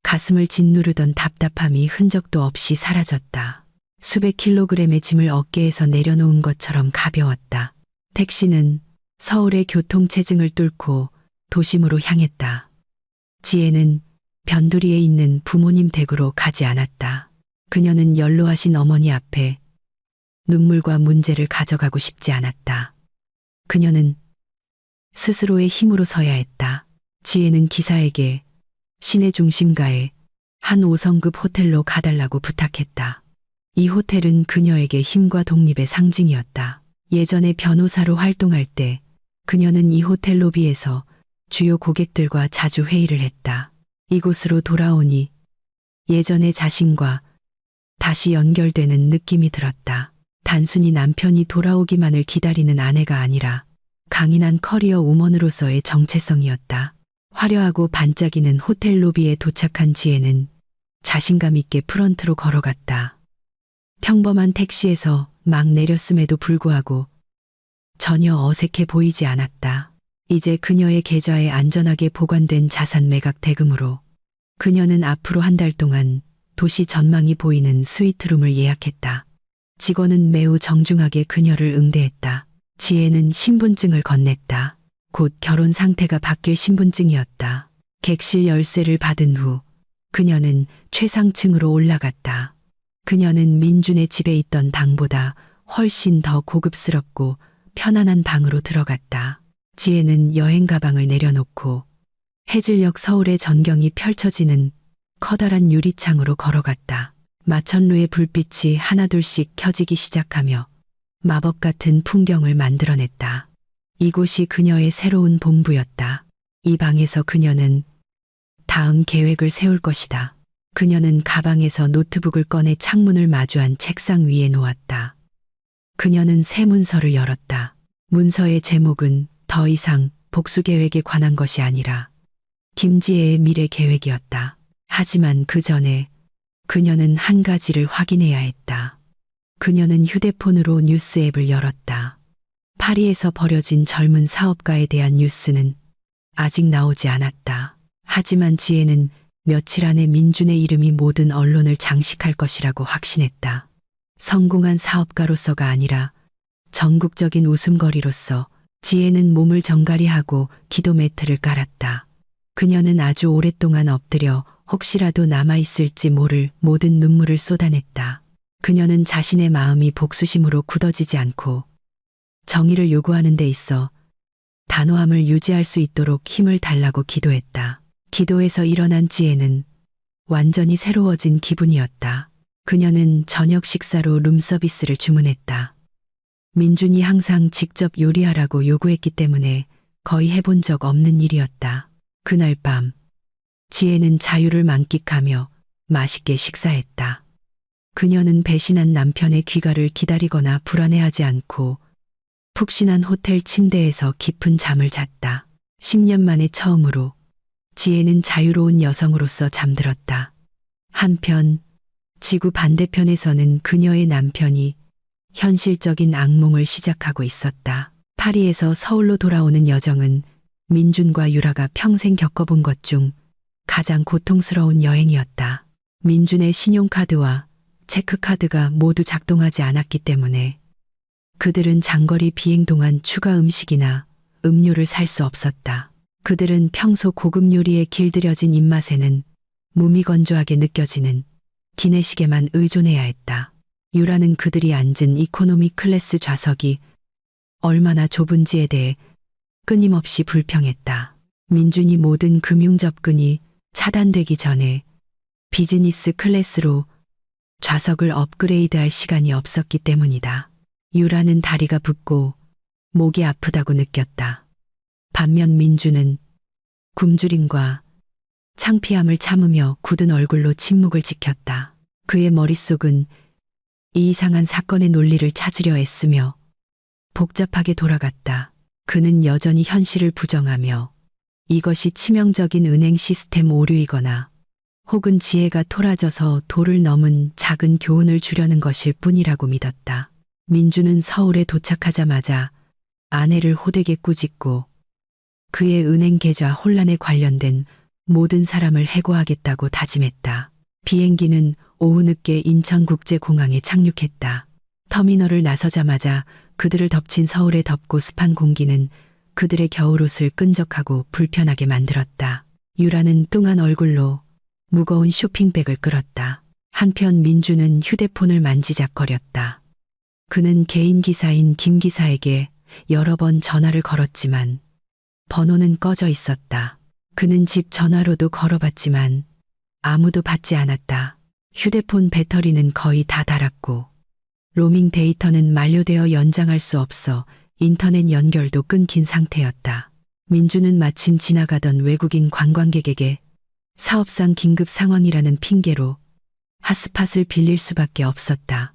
가슴을 짓누르던 답답함이 흔적도 없이 사라졌다. 수백 킬로그램의 짐을 어깨에서 내려놓은 것처럼 가벼웠다. 택시는 서울의 교통체증을 뚫고 도심으로 향했다. 지혜는 변두리에 있는 부모님 댁으로 가지 않았다. 그녀는 연로하신 어머니 앞에 눈물과 문제를 가져가고 싶지 않았다. 그녀는 스스로의 힘으로 서야 했다. 지혜는 기사에게 시내 중심가에 한 5성급 호텔로 가달라고 부탁했다. 이 호텔은 그녀에게 힘과 독립의 상징이었다. 예전에 변호사로 활동할 때 그녀는 이 호텔 로비에서 주요 고객들과 자주 회의를 했다. 이곳으로 돌아오니 예전의 자신과 다시 연결되는 느낌이 들었다. 단순히 남편이 돌아오기만을 기다리는 아내가 아니라 강인한 커리어 우먼으로서의 정체성이었다. 화려하고 반짝이는 호텔 로비에 도착한 지혜는 자신감 있게 프런트로 걸어갔다. 평범한 택시에서 막 내렸음에도 불구하고 전혀 어색해 보이지 않았다. 이제 그녀의 계좌에 안전하게 보관된 자산 매각 대금으로 그녀는 앞으로 한 달 동안 도시 전망이 보이는 스위트룸을 예약했다. 직원은 매우 정중하게 그녀를 응대했다. 지혜는 신분증을 건넸다. 곧 결혼 상태가 바뀔 신분증이었다. 객실 열쇠를 받은 후 그녀는 최상층으로 올라갔다. 그녀는 민준의 집에 있던 방보다 훨씬 더 고급스럽고 편안한 방으로 들어갔다. 지혜는 여행 가방을 내려놓고 해질녘 서울의 전경이 펼쳐지는 커다란 유리창으로 걸어갔다. 마천루의 불빛이 하나둘씩 켜지기 시작하며 마법 같은 풍경을 만들어냈다. 이곳이 그녀의 새로운 본부였다. 이 방에서 그녀는 다음 계획을 세울 것이다. 그녀는 가방에서 노트북을 꺼내 창문을 마주한 책상 위에 놓았다. 그녀는 새 문서를 열었다. 문서의 제목은 더 이상 복수 계획에 관한 것이 아니라 김지혜의 미래 계획이었다. 하지만 그 전에 그녀는 한 가지를 확인해야 했다. 그녀는 휴대폰으로 뉴스 앱을 열었다. 파리에서 버려진 젊은 사업가에 대한 뉴스는 아직 나오지 않았다. 하지만 지혜는 며칠 안에 민준의 이름이 모든 언론을 장식할 것이라고 확신했다. 성공한 사업가로서가 아니라 전국적인 웃음거리로서 지혜는 몸을 정갈이하고 기도 매트를 깔았다. 그녀는 아주 오랫동안 엎드려 혹시라도 남아있을지 모를 모든 눈물을 쏟아냈다. 그녀는 자신의 마음이 복수심으로 굳어지지 않고 정의를 요구하는 데 있어 단호함을 유지할 수 있도록 힘을 달라고 기도했다. 기도에서 일어난 지혜는 완전히 새로워진 기분이었다. 그녀는 저녁 식사로 룸서비스를 주문했다. 민준이 항상 직접 요리하라고 요구했기 때문에 거의 해본 적 없는 일이었다. 그날 밤 지혜는 자유를 만끽하며 맛있게 식사했다. 그녀는 배신한 남편의 귀가를 기다리거나 불안해하지 않고 푹신한 호텔 침대에서 깊은 잠을 잤다. 10년 만에 처음으로 지혜는 자유로운 여성으로서 잠들었다. 한편 지구 반대편에서는 그녀의 남편이 현실적인 악몽을 시작하고 있었다. 파리에서 서울로 돌아오는 여정은 민준과 유라가 평생 겪어본 것 중 가장 고통스러운 여행이었다. 민준의 신용카드와 체크카드가 모두 작동하지 않았기 때문에 그들은 장거리 비행 동안 추가 음식이나 음료를 살 수 없었다. 그들은 평소 고급 요리에 길들여진 입맛에는 무미건조하게 느껴지는 기내식에만 의존해야 했다. 유라는 그들이 앉은 이코노미 클래스 좌석이 얼마나 좁은지에 대해 끊임없이 불평했다. 민준이 모든 금융 접근이 차단되기 전에 비즈니스 클래스로 좌석을 업그레이드할 시간이 없었기 때문이다. 유라는 다리가 붓고 목이 아프다고 느꼈다. 반면 민준은 굶주림과 창피함을 참으며 굳은 얼굴로 침묵을 지켰다. 그의 머릿속은 이 이상한 사건의 논리를 찾으려 애쓰며 복잡하게 돌아갔다. 그는 여전히 현실을 부정하며 이것이 치명적인 은행 시스템 오류이거나 혹은 지혜가 토라져서 도를 넘은 작은 교훈을 주려는 것일 뿐이라고 믿었다. 민주는 서울에 도착하자마자 아내를 호되게 꾸짖고 그의 은행 계좌 혼란에 관련된 모든 사람을 해고하겠다고 다짐했다. 비행기는 오후 늦게 인천국제공항에 착륙했다. 터미널을 나서자마자 그들을 덮친 서울의 덥고 습한 공기는 그들의 겨울옷을 끈적하고 불편하게 만들었다. 유라는 뚱한 얼굴로 무거운 쇼핑백을 끌었다. 한편 민주는 휴대폰을 만지작거렸다. 그는 개인 기사인 김 기사에게 여러 번 전화를 걸었지만 번호는 꺼져 있었다. 그는 집 전화로도 걸어봤지만 아무도 받지 않았다. 휴대폰 배터리는 거의 다 닳았고 로밍 데이터는 만료되어 연장할 수 없어 인터넷 연결도 끊긴 상태였다. 민주는 마침 지나가던 외국인 관광객에게 사업상 긴급 상황이라는 핑계로 핫스팟을 빌릴 수밖에 없었다.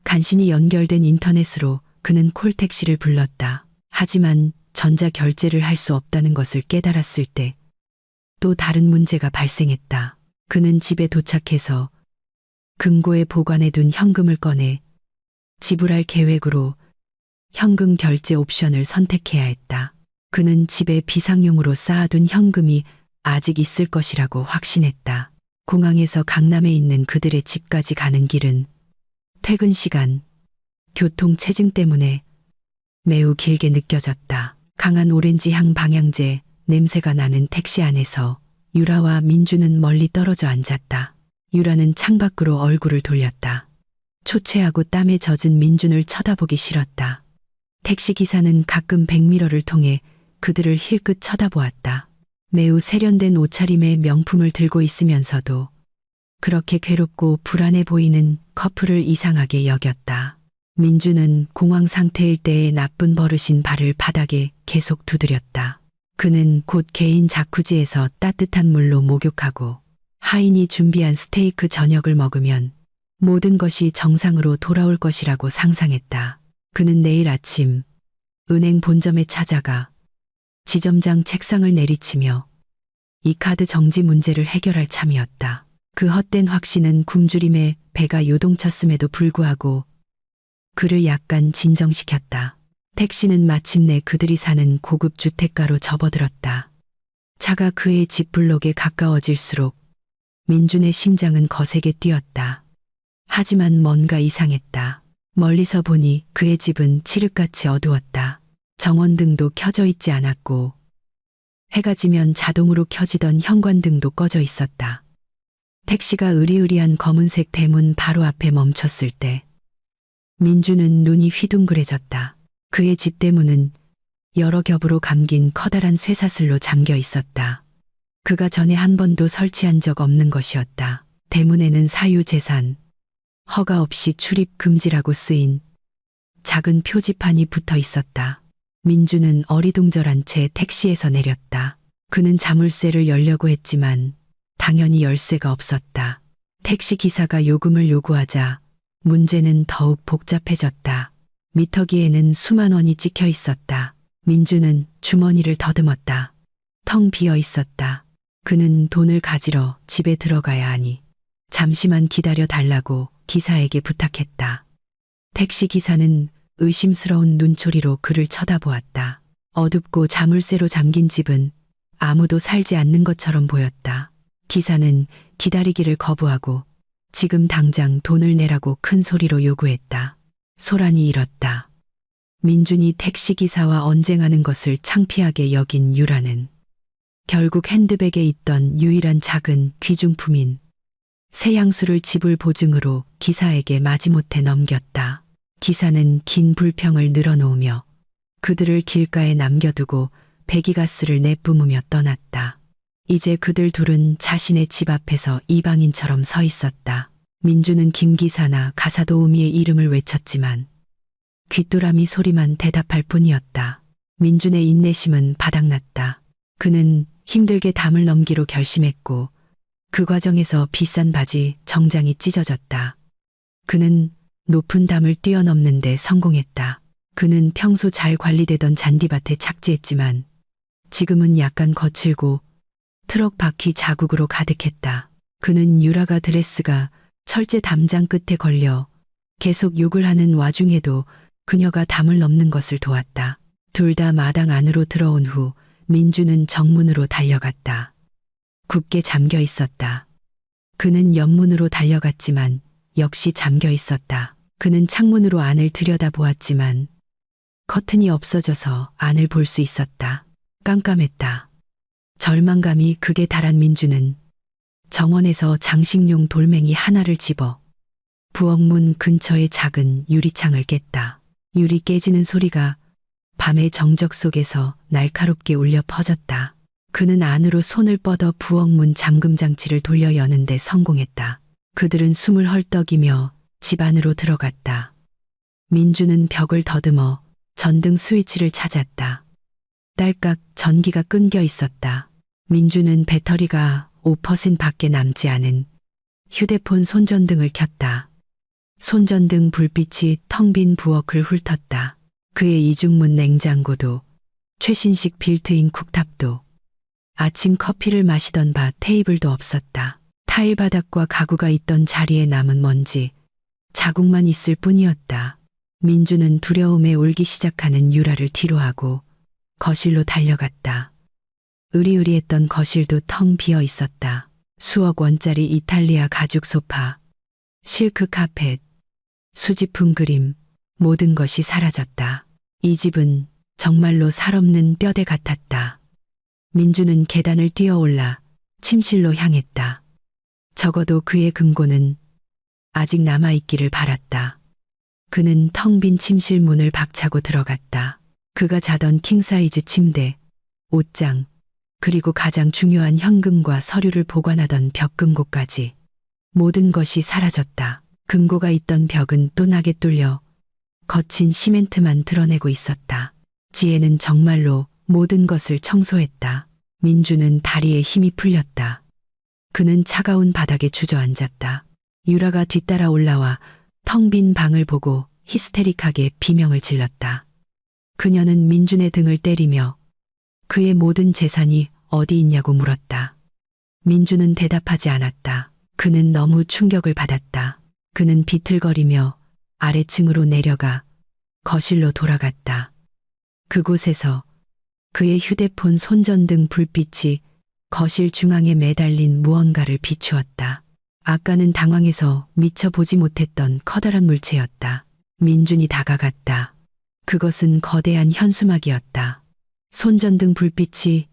간신히 연결된 인터넷으로 그는 콜택시를 불렀다. 하지만 전자 결제를 할 수 없다는 것을 깨달았을 때 또 다른 문제가 발생했다. 그는 집에 도착해서 금고에 보관해둔 현금을 꺼내 지불할 계획으로 현금 결제 옵션을 선택해야 했다. 그는 집에 비상용으로 쌓아둔 현금이 아직 있을 것이라고 확신했다. 공항에서 강남에 있는 그들의 집까지 가는 길은 퇴근 시간, 교통 체증 때문에 매우 길게 느껴졌다. 강한 오렌지 향 방향제 냄새가 나는 택시 안에서 유라와 민주는 멀리 떨어져 앉았다. 유라는 창밖으로 얼굴을 돌렸다. 초췌하고 땀에 젖은 민준을 쳐다보기 싫었다. 택시기사는 가끔 백미러를 통해 그들을 힐끗 쳐다보았다. 매우 세련된 옷차림의 명품을 들고 있으면서도 그렇게 괴롭고 불안해 보이는 커플을 이상하게 여겼다. 민주는 공황 상태일 때의 나쁜 버릇인 발을 바닥에 계속 두드렸다. 그는 곧 개인 자쿠지에서 따뜻한 물로 목욕하고 하인이 준비한 스테이크 저녁을 먹으면 모든 것이 정상으로 돌아올 것이라고 상상했다. 그는 내일 아침 은행 본점에 찾아가 지점장 책상을 내리치며 이 카드 정지 문제를 해결할 참이었다. 그 헛된 확신은 굶주림에 배가 요동쳤음에도 불구하고 그를 약간 진정시켰다. 택시는 마침내 그들이 사는 고급 주택가로 접어들었다. 차가 그의 집 블록에 가까워질수록 민준의 심장은 거세게 뛰었다. 하지만 뭔가 이상했다. 멀리서 보니 그의 집은 칠흑같이 어두웠다. 정원등도 켜져 있지 않았고 해가 지면 자동으로 켜지던 현관등도 꺼져 있었다. 택시가 으리으리한 검은색 대문 바로 앞에 멈췄을 때 민주는 눈이 휘둥그레졌다. 그의 집 대문은 여러 겹으로 감긴 커다란 쇠사슬로 잠겨 있었다. 그가 전에 한 번도 설치한 적 없는 것이었다. 대문에는 사유재산, 허가 없이 출입 금지라고 쓰인 작은 표지판이 붙어 있었다. 민주는 어리둥절한 채 택시에서 내렸다. 그는 자물쇠를 열려고 했지만 당연히 열쇠가 없었다. 택시 기사가 요금을 요구하자 문제는 더욱 복잡해졌다. 미터기에는 수만 원이 찍혀 있었다. 민주는 주머니를 더듬었다. 텅 비어 있었다. 그는 돈을 가지러 집에 들어가야 하니 잠시만 기다려 달라고 기사에게 부탁했다. 택시 기사는 의심스러운 눈초리로 그를 쳐다보았다. 어둡고 자물쇠로 잠긴 집은 아무도 살지 않는 것처럼 보였다. 기사는 기다리기를 거부하고 지금 당장 돈을 내라고 큰 소리로 요구했다. 소란이 일었다. 민준이 택시기사와 언쟁하는 것을 창피하게 여긴 유라는 결국 핸드백에 있던 유일한 작은 귀중품인 새 향수를 지불 보증으로 기사에게 마지못해 넘겼다. 기사는 긴 불평을 늘어놓으며 그들을 길가에 남겨두고 배기가스를 내뿜으며 떠났다. 이제 그들 둘은 자신의 집 앞에서 이방인처럼 서 있었다. 민주는 김기사나 가사도우미의 이름을 외쳤지만 귀뚜라미 소리만 대답할 뿐이었다. 민준의 인내심은 바닥났다. 그는 힘들게 담을 넘기로 결심했고 그 과정에서 비싼 바지 정장이 찢어졌다. 그는 높은 담을 뛰어넘는 데 성공했다. 그는 평소 잘 관리되던 잔디밭에 착지했지만 지금은 약간 거칠고 트럭 바퀴 자국으로 가득했다. 그는 유라가 드레스가 철제 담장 끝에 걸려 계속 욕을 하는 와중에도 그녀가 담을 넘는 것을 도왔다. 둘 다 마당 안으로 들어온 후 민주는 정문으로 달려갔다. 굳게 잠겨 있었다. 그는 옆문으로 달려갔지만 역시 잠겨 있었다. 그는 창문으로 안을 들여다보았지만 커튼이 없어져서 안을 볼 수 있었다. 깜깜했다. 절망감이 극에 달한 민주는 정원에서 장식용 돌멩이 하나를 집어 부엌문 근처의 작은 유리창을 깼다. 유리 깨지는 소리가 밤의 정적 속에서 날카롭게 울려 퍼졌다. 그는 안으로 손을 뻗어 부엌문 잠금 장치를 돌려 여는데 성공했다. 그들은 숨을 헐떡이며 집 안으로 들어갔다. 민주는 벽을 더듬어 전등 스위치를 찾았다. 딸깍 전기가 끊겨 있었다. 민주는 배터리가 5%밖에 남지 않은 휴대폰 손전등을 켰다. 손전등 불빛이 텅 빈 부엌을 훑었다. 그의 이중문 냉장고도 최신식 빌트인 쿡탑도 아침 커피를 마시던 바 테이블도 없었다. 타일 바닥과 가구가 있던 자리에 남은 먼지 자국만 있을 뿐이었다. 민주는 두려움에 울기 시작하는 유라를 뒤로하고 거실로 달려갔다. 으리으리했던 거실도 텅 비어 있었다. 수억 원짜리 이탈리아 가죽 소파, 실크 카펫, 수집품 그림, 모든 것이 사라졌다. 이 집은 정말로 살없는 뼈대 같았다. 민주는 계단을 뛰어올라 침실로 향했다. 적어도 그의 금고는 아직 남아있기를 바랐다. 그는 텅 빈 침실 문을 박차고 들어갔다. 그가 자던 킹사이즈 침대, 옷장, 그리고 가장 중요한 현금과 서류를 보관하던 벽금고까지 모든 것이 사라졌다. 금고가 있던 벽은 또 나게 뚫려 거친 시멘트만 드러내고 있었다. 지혜는 정말로 모든 것을 청소했다. 민주는 다리에 힘이 풀렸다. 그는 차가운 바닥에 주저앉았다. 유라가 뒤따라 올라와 텅 빈 방을 보고 히스테릭하게 비명을 질렀다. 그녀는 민준의 등을 때리며 그의 모든 재산이 어디 있냐고 물었다. 민준은 대답하지 않았다. 그는 너무 충격을 받았다. 그는 비틀거리며 아래층으로 내려가 거실로 돌아갔다. 그곳에서 그의 휴대폰 손전등 불빛이 거실 중앙에 매달린 무언가를 비추었다. 아까는 당황해서 미처 보지 못했던 커다란 물체였다. 민준이 다가갔다. 그것은 거대한 현수막이었다. 손전등 불빛이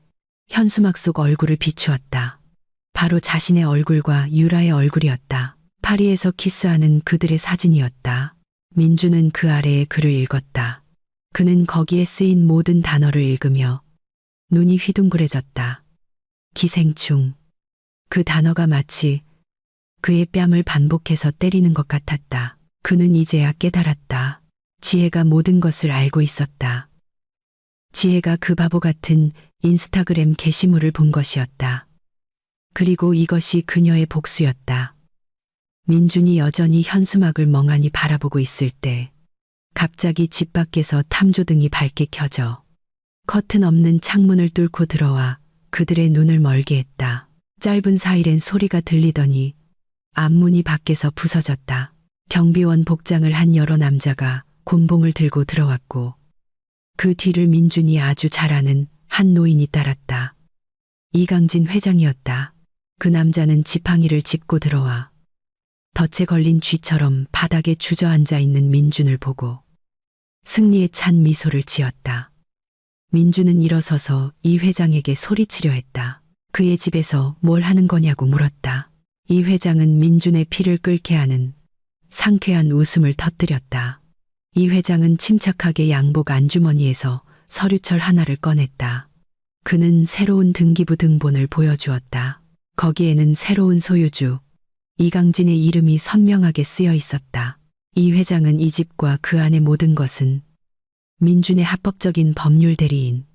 현수막 속 얼굴을 비추었다. 바로 자신의 얼굴과 유라의 얼굴이었다. 파리에서 키스하는 그들의 사진이었다. 민주는 그 아래의 글을 읽었다. 그는 거기에 쓰인 모든 단어를 읽으며 눈이 휘둥그레졌다. 기생충. 그 단어가 마치 그의 뺨을 반복해서 때리는 것 같았다. 그는 이제야 깨달았다. 지혜가 모든 것을 알고 있었다. 지혜가 그 바보 같은 인스타그램 게시물을 본 것이었다. 그리고 이것이 그녀의 복수였다. 민준이 여전히 현수막을 멍하니 바라보고 있을 때 갑자기 집 밖에서 탐조등이 밝게 켜져 커튼 없는 창문을 뚫고 들어와 그들의 눈을 멀게 했다. 짧은 사이렌 소리가 들리더니 앞문이 밖에서 부서졌다. 경비원 복장을 한 여러 남자가 곤봉을 들고 들어왔고 그 뒤를 민준이 아주 잘 아는 한 노인이 따랐다. 이강진 회장이었다. 그 남자는 지팡이를 짚고 들어와 덫에 걸린 쥐처럼 바닥에 주저앉아 있는 민준을 보고 승리에 찬 미소를 지었다. 민준은 일어서서 이 회장에게 소리치려 했다. 그의 집에서 뭘 하는 거냐고 물었다. 이 회장은 민준의 피를 끓게 하는 상쾌한 웃음을 터뜨렸다. 이 회장은 침착하게 양복 안주머니에서 서류철 하나를 꺼냈다. 그는 새로운 등기부 등본을 보여주었다. 거기에는 새로운 소유주 이강진의 이름이 선명하게 쓰여 있었다. 이 회장은 이 집과 그 안의 모든 것은 민준의 합법적인 법률 대리인,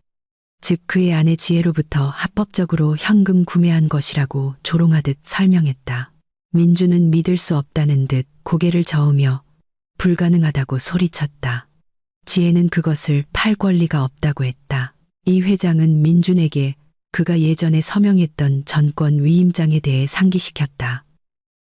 즉 그의 아내 지혜로부터 합법적으로 현금 구매한 것이라고 조롱하듯 설명했다. 민준은 믿을 수 없다는 듯 고개를 저으며 불가능하다고 소리쳤다. 지혜는 그것을 팔 권리가 없다고 했다. 이 회장은 민준에게 그가 예전에 서명했던 전권 위임장에 대해 상기시켰다.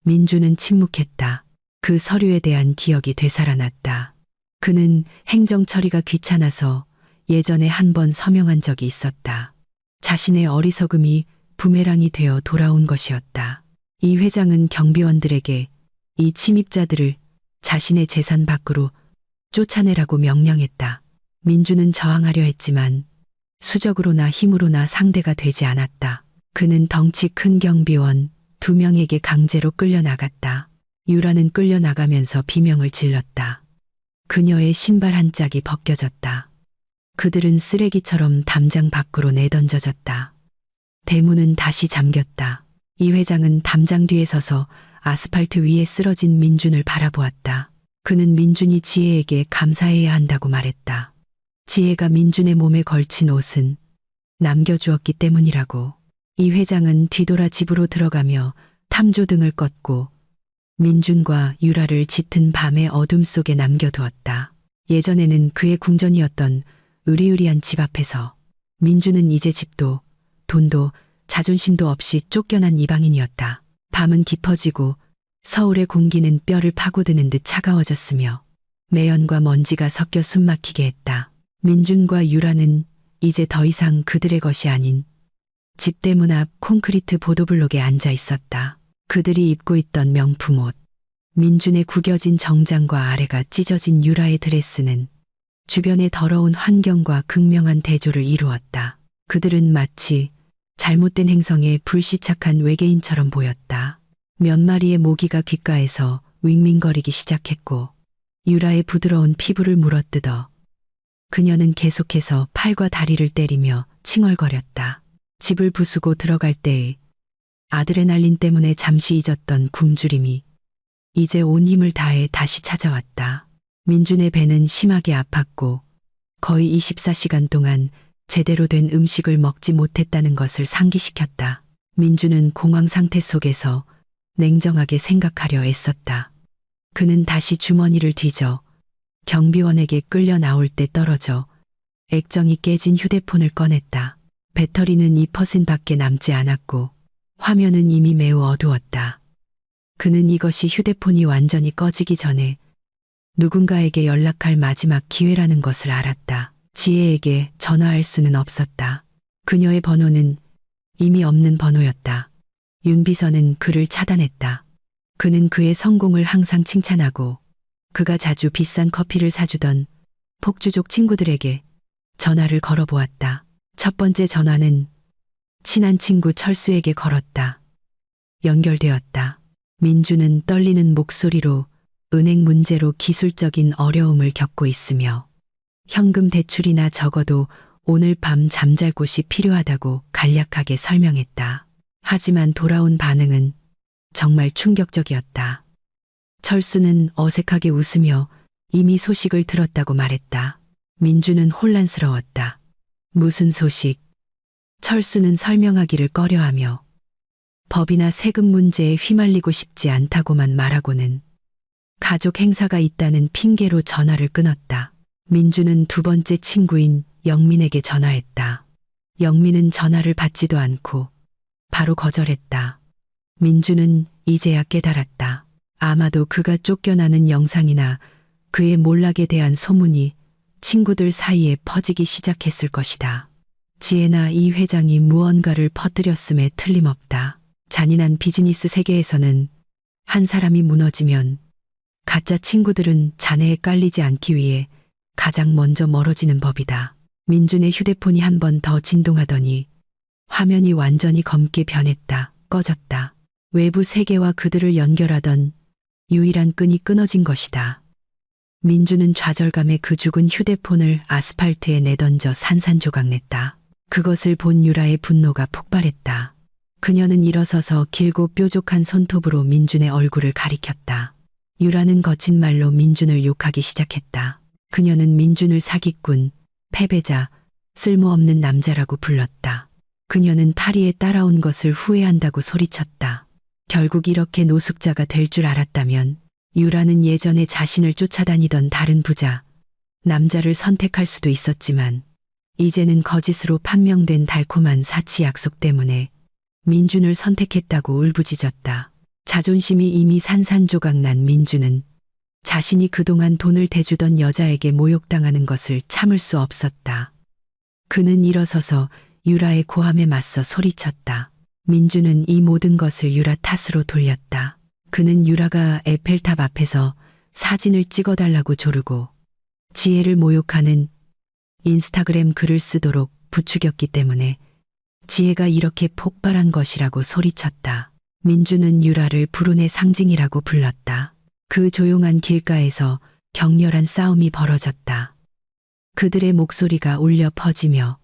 민준은 침묵했다. 그 서류에 대한 기억이 되살아났다. 그는 행정 처리가 귀찮아서 예전에 한 번 서명한 적이 있었다. 자신의 어리석음이 부메랑이 되어 돌아온 것이었다. 이 회장은 경비원들에게 이 침입자들을 자신의 재산 밖으로 쫓아내라고 명령했다. 민준은 저항하려 했지만 수적으로나 힘으로나 상대가 되지 않았다. 그는 덩치 큰 경비원 2명에게 강제로 끌려나갔다. 유라는 끌려나가면서 비명을 질렀다. 그녀의 신발 한 짝이 벗겨졌다. 그들은 쓰레기처럼 담장 밖으로 내던져졌다. 대문은 다시 잠겼다. 이 회장은 담장 뒤에 서서 아스팔트 위에 쓰러진 민준을 바라보았다. 그는 민준이 지혜에게 감사해야 한다고 말했다. 지혜가 민준의 몸에 걸친 옷은 남겨주었기 때문이라고. 이 회장은 뒤돌아 집으로 들어가며 탐조등을 껐고 민준과 유라를 짙은 밤의 어둠 속에 남겨두었다. 예전에는 그의 궁전이었던 으리으리한 집 앞에서 민준은 이제 집도 돈도 자존심도 없이 쫓겨난 이방인이었다. 밤은 깊어지고 서울의 공기는 뼈를 파고드는 듯 차가워졌으며 매연과 먼지가 섞여 숨막히게 했다. 민준과 유라는 이제 더 이상 그들의 것이 아닌 집대문 앞 콘크리트 보도블록에 앉아 있었다. 그들이 입고 있던 명품 옷, 민준의 구겨진 정장과 아래가 찢어진 유라의 드레스는 주변의 더러운 환경과 극명한 대조를 이루었다. 그들은 마치 잘못된 행성에 불시착한 외계인처럼 보였다. 몇 마리의 모기가 귓가에서 윙윙거리기 시작했고 유라의 부드러운 피부를 물어뜯어 그녀는 계속해서 팔과 다리를 때리며 칭얼거렸다. 집을 부수고 들어갈 때의 아드레날린 때문에 잠시 잊었던 굶주림이 이제 온 힘을 다해 다시 찾아왔다. 민준의 배는 심하게 아팠고 거의 24시간 동안 제대로 된 음식을 먹지 못했다는 것을 상기시켰다. 민준은 공황 상태 속에서 냉정하게 생각하려 애썼다. 그는 다시 주머니를 뒤져 경비원에게 끌려 나올 때 떨어져 액정이 깨진 휴대폰을 꺼냈다. 배터리는 2%밖에 남지 않았고 화면은 이미 매우 어두웠다. 그는 이것이 휴대폰이 완전히 꺼지기 전에 누군가에게 연락할 마지막 기회라는 것을 알았다. 지혜에게 전화할 수는 없었다. 그녀의 번호는 이미 없는 번호였다. 윤 비서는 그를 차단했다. 그는 그의 성공을 항상 칭찬하고 그가 자주 비싼 커피를 사주던 폭주족 친구들에게 전화를 걸어보았다. 첫 번째 전화는 친한 친구 철수에게 걸었다. 연결되었다. 민주는 떨리는 목소리로 은행 문제로 기술적인 어려움을 겪고 있으며 현금 대출이나 적어도 오늘 밤 잠잘 곳이 필요하다고 간략하게 설명했다. 하지만 돌아온 반응은 정말 충격적이었다. 철수는 어색하게 웃으며 이미 소식을 들었다고 말했다. 민주는 혼란스러웠다. 무슨 소식? 철수는 설명하기를 꺼려하며 법이나 세금 문제에 휘말리고 싶지 않다고만 말하고는 가족 행사가 있다는 핑계로 전화를 끊었다. 민주는 두 번째 친구인 영민에게 전화했다. 영민은 전화를 받지도 않고 바로 거절했다. 민주는 이제야 깨달았다. 아마도 그가 쫓겨나는 영상이나 그의 몰락에 대한 소문이 친구들 사이에 퍼지기 시작했을 것이다. 지혜나 이 회장이 무언가를 퍼뜨렸음에 틀림없다. 잔인한 비즈니스 세계에서는 한 사람이 무너지면 가짜 친구들은 잔해에 깔리지 않기 위해 가장 먼저 멀어지는 법이다. 민준의 휴대폰이 한 번 더 진동하더니 화면이 완전히 검게 변했다. 꺼졌다. 외부 세계와 그들을 연결하던 유일한 끈이 끊어진 것이다. 민주는 좌절감에 그 죽은 휴대폰을 아스팔트에 내던져 산산조각냈다. 그것을 본 유라의 분노가 폭발했다. 그녀는 일어서서 길고 뾰족한 손톱으로 민준의 얼굴을 가리켰다. 유라는 거친 말로 민준을 욕하기 시작했다. 그녀는 민준을 사기꾼, 패배자, 쓸모없는 남자라고 불렀다. 그녀는 파리에 따라온 것을 후회한다고 소리쳤다. 결국 이렇게 노숙자가 될 줄 알았다면 유라는 예전에 자신을 쫓아다니던 다른 부자, 남자를 선택할 수도 있었지만 이제는 거짓으로 판명된 달콤한 사치 약속 때문에 민준을 선택했다고 울부짖었다. 자존심이 이미 산산조각난 민준은 자신이 그동안 돈을 대주던 여자에게 모욕당하는 것을 참을 수 없었다. 그는 일어서서 유라의 고함에 맞서 소리쳤다. 민준은 이 모든 것을 유라 탓으로 돌렸다. 그는 유라가 에펠탑 앞에서 사진을 찍어달라고 조르고 지혜를 모욕하는 인스타그램 글을 쓰도록 부추겼기 때문에 지혜가 이렇게 폭발한 것이라고 소리쳤다. 민준은 유라를 불운의 상징이라고 불렀다. 그 조용한 길가에서 격렬한 싸움이 벌어졌다. 그들의 목소리가 울려 퍼지며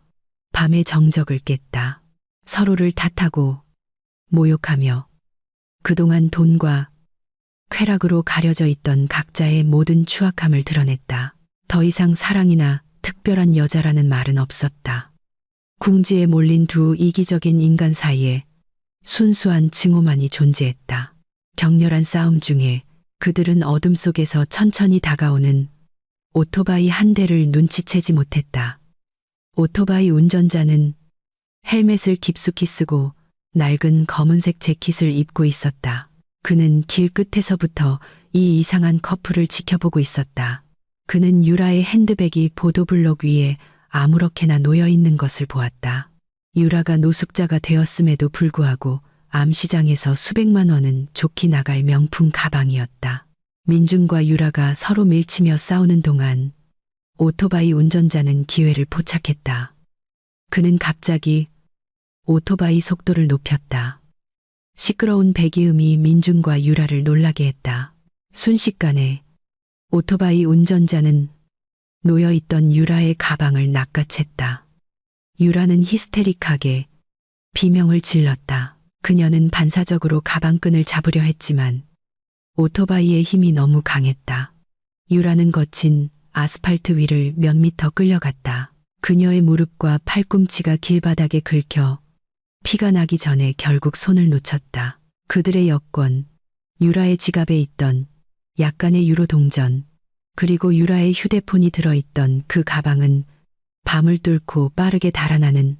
밤의 정적을 깼다. 서로를 탓하고 모욕하며 그동안 돈과 쾌락으로 가려져 있던 각자의 모든 추악함을 드러냈다. 더 이상 사랑이나 특별한 여자라는 말은 없었다. 궁지에 몰린 두 이기적인 인간 사이에 순수한 증오만이 존재했다. 격렬한 싸움 중에 그들은 어둠 속에서 천천히 다가오는 오토바이 한 대를 눈치채지 못했다. 오토바이 운전자는 헬멧을 깊숙이 쓰고 낡은 검은색 재킷을 입고 있었다. 그는 길 끝에서부터 이 이상한 커플을 지켜보고 있었다. 그는 유라의 핸드백이 보도블록 위에 아무렇게나 놓여 있는 것을 보았다. 유라가 노숙자가 되었음에도 불구하고 암시장에서 수백만 원은 좋게 나갈 명품 가방이었다. 민준과 유라가 서로 밀치며 싸우는 동안 오토바이 운전자는 기회를 포착했다. 그는 갑자기 오토바이 속도를 높였다. 시끄러운 배기음이 민준과 유라를 놀라게 했다. 순식간에 오토바이 운전자는 놓여있던 유라의 가방을 낚아챘다. 유라는 히스테릭하게 비명을 질렀다. 그녀는 반사적으로 가방끈을 잡으려 했지만 오토바이의 힘이 너무 강했다. 유라는 거친 아스팔트 위를 몇 미터 끌려갔다. 그녀의 무릎과 팔꿈치가 길바닥에 긁혀 피가 나기 전에 결국 손을 놓쳤다. 그들의 여권, 유라의 지갑에 있던 약간의 유로 동전, 그리고 유라의 휴대폰이 들어있던 그 가방은 밤을 뚫고 빠르게 달아나는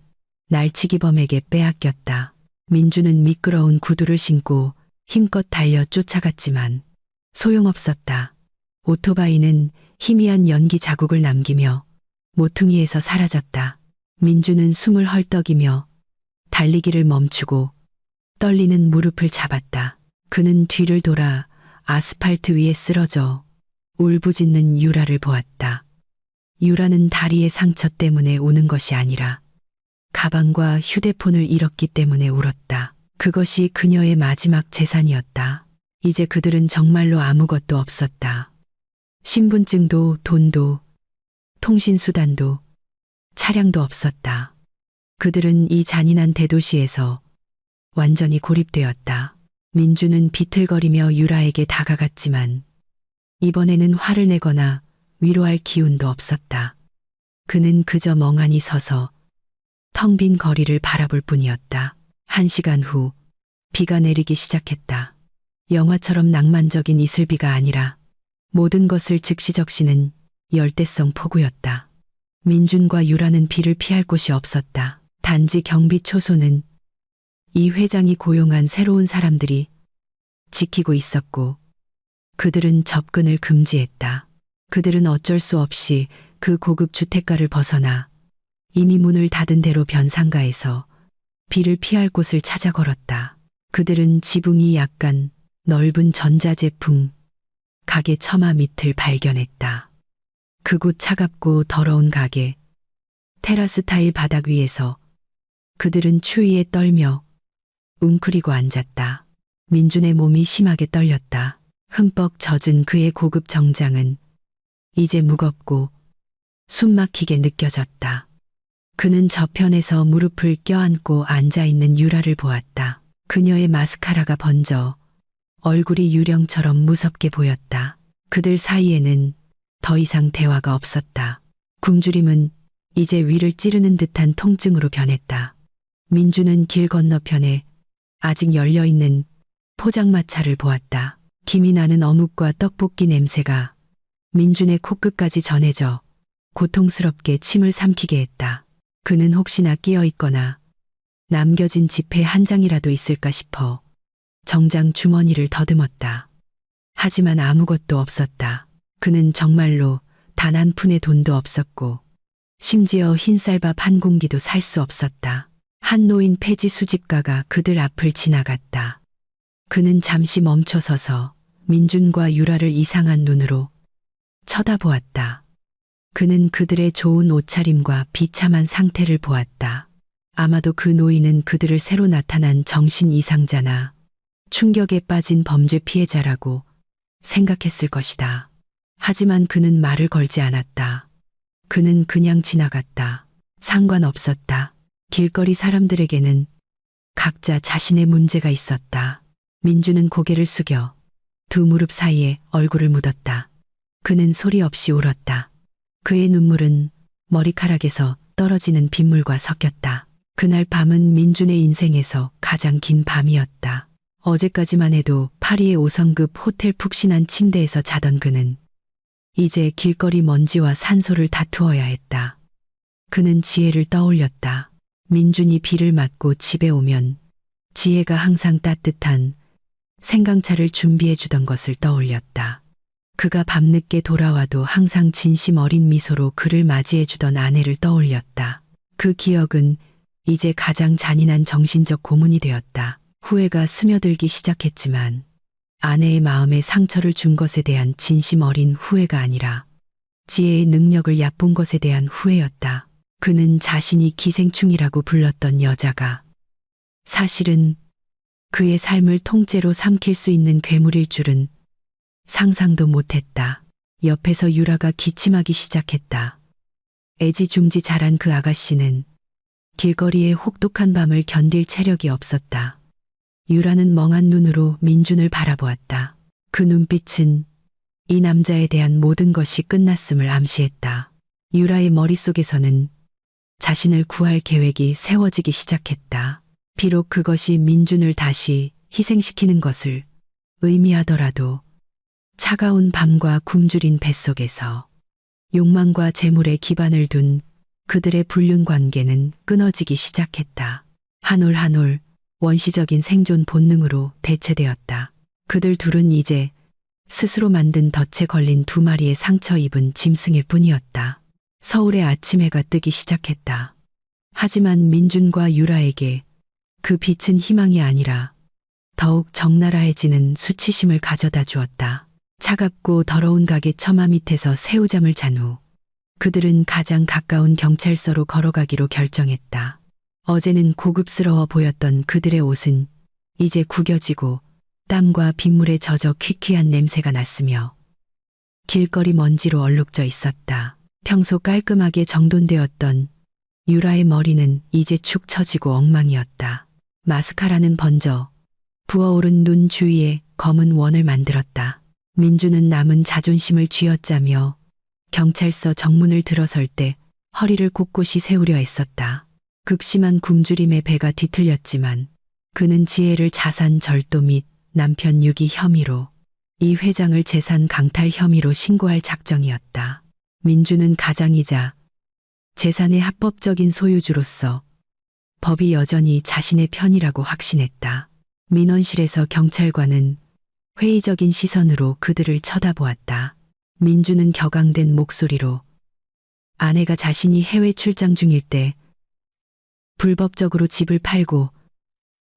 날치기범에게 빼앗겼다. 민주는 미끄러운 구두를 신고 힘껏 달려 쫓아갔지만 소용없었다. 오토바이는 희미한 연기 자국을 남기며 모퉁이에서 사라졌다. 민주는 숨을 헐떡이며 달리기를 멈추고 떨리는 무릎을 잡았다. 그는 뒤를 돌아 아스팔트 위에 쓰러져 울부짖는 유라를 보았다. 유라는 다리의 상처 때문에 우는 것이 아니라 가방과 휴대폰을 잃었기 때문에 울었다. 그것이 그녀의 마지막 재산이었다. 이제 그들은 정말로 아무것도 없었다. 신분증도 돈도 통신수단도 차량도 없었다. 그들은 이 잔인한 대도시에서 완전히 고립되었다. 민주는 비틀거리며 유라에게 다가갔지만 이번에는 화를 내거나 위로할 기운도 없었다. 그는 그저 멍하니 서서 텅 빈 거리를 바라볼 뿐이었다. 1시간 후 비가 내리기 시작했다. 영화처럼 낭만적인 이슬비가 아니라 모든 것을 즉시적시는 열대성 폭우였다. 민준과 유라는 비를 피할 곳이 없었다. 단지 경비 초소는 이 회장이 고용한 새로운 사람들이 지키고 있었고 그들은 접근을 금지했다. 그들은 어쩔 수 없이 그 고급 주택가를 벗어나 이미 문을 닫은 대로 변 상가에서 비를 피할 곳을 찾아 걸었다. 그들은 지붕이 약간 넓은 전자제품 가게 처마 밑을 발견했다. 그곳 차갑고 더러운 가게, 테라스 타일 바닥 위에서 그들은 추위에 떨며 웅크리고 앉았다. 민준의 몸이 심하게 떨렸다. 흠뻑 젖은 그의 고급 정장은 이제 무겁고 숨막히게 느껴졌다. 그는 저편에서 무릎을 껴안고 앉아있는 유라를 보았다. 그녀의 마스카라가 번져 얼굴이 유령처럼 무섭게 보였다. 그들 사이에는 더 이상 대화가 없었다. 굶주림은 이제 위를 찌르는 듯한 통증으로 변했다. 민주는 길 건너편에 아직 열려있는 포장마차를 보았다. 김이 나는 어묵과 떡볶이 냄새가 민준의 코끝까지 전해져 고통스럽게 침을 삼키게 했다. 그는 혹시나 끼어 있거나 남겨진 지폐 한 장이라도 있을까 싶어 정장 주머니를 더듬었다. 하지만 아무것도 없었다. 그는 정말로 단 한 푼의 돈도 없었고 심지어 흰쌀밥 한 공기도 살 수 없었다. 한 노인 폐지 수집가가 그들 앞을 지나갔다. 그는 잠시 멈춰서서 민준과 유라를 이상한 눈으로 쳐다보았다. 그는 그들의 좋은 옷차림과 비참한 상태를 보았다. 아마도 그 노인은 그들을 새로 나타난 정신 이상자나 충격에 빠진 범죄 피해자라고 생각했을 것이다. 하지만 그는 말을 걸지 않았다. 그는 그냥 지나갔다. 상관없었다. 길거리 사람들에게는 각자 자신의 문제가 있었다. 민주는 고개를 숙여 두 무릎 사이에 얼굴을 묻었다. 그는 소리 없이 울었다. 그의 눈물은 머리카락에서 떨어지는 빗물과 섞였다. 그날 밤은 민준의 인생에서 가장 긴 밤이었다. 어제까지만 해도 파리의 5성급 호텔 푹신한 침대에서 자던 그는 이제 길거리 먼지와 산소를 다투어야 했다. 그는 지혜를 떠올렸다. 민준이 비를 맞고 집에 오면 지혜가 항상 따뜻한 생강차를 준비해 주던 것을 떠올렸다. 그가 밤늦게 돌아와도 항상 진심 어린 미소로 그를 맞이해 주던 아내를 떠올렸다. 그 기억은 이제 가장 잔인한 정신적 고문이 되었다. 후회가 스며들기 시작했지만 아내의 마음에 상처를 준 것에 대한 진심 어린 후회가 아니라 지혜의 능력을 얕본 것에 대한 후회였다. 그는 자신이 기생충이라고 불렀던 여자가 사실은 그의 삶을 통째로 삼킬 수 있는 괴물일 줄은 상상도 못했다. 옆에서 유라가 기침하기 시작했다. 애지중지 자란 그 아가씨는 길거리의 혹독한 밤을 견딜 체력이 없었다. 유라는 멍한 눈으로 민준을 바라보았다. 그 눈빛은 이 남자에 대한 모든 것이 끝났음을 암시했다. 유라의 머릿속에서는 자신을 구할 계획이 세워지기 시작했다. 비록 그것이 민준을 다시 희생시키는 것을 의미하더라도 차가운 밤과 굶주린 뱃속에서 욕망과 재물에 기반을 둔 그들의 불륜 관계는 끊어지기 시작했다. 한 올 한 올 원시적인 생존 본능으로 대체되었다. 그들 둘은 이제 스스로 만든 덫에 걸린 두 마리의 상처 입은 짐승일 뿐이었다. 서울의 아침 해가 뜨기 시작했다. 하지만 민준과 유라에게 그 빛은 희망이 아니라 더욱 적나라해지는 수치심을 가져다 주었다. 차갑고 더러운 가게 처마 밑에서 새우잠을 잔 후 그들은 가장 가까운 경찰서로 걸어가기로 결정했다. 어제는 고급스러워 보였던 그들의 옷은 이제 구겨지고 땀과 빗물에 젖어 퀴퀴한 냄새가 났으며 길거리 먼지로 얼룩져 있었다. 평소 깔끔하게 정돈되었던 유라의 머리는 이제 축 처지고 엉망이었다. 마스카라는 번져 부어오른 눈 주위에 검은 원을 만들었다. 민주는 남은 자존심을 쥐어짜며 경찰서 정문을 들어설 때 허리를 꼿꼿이 세우려 애썼다. 극심한 굶주림에 배가 뒤틀렸지만 그는 지혜를 자산 절도 및 남편 유기 혐의로 이 회장을 재산 강탈 혐의로 신고할 작정이었다. 민주는 가장이자 재산의 합법적인 소유주로서 법이 여전히 자신의 편이라고 확신했다. 민원실에서 경찰관은 회의적인 시선으로 그들을 쳐다보았다. 민주는 격앙된 목소리로 아내가 자신이 해외 출장 중일 때 불법적으로 집을 팔고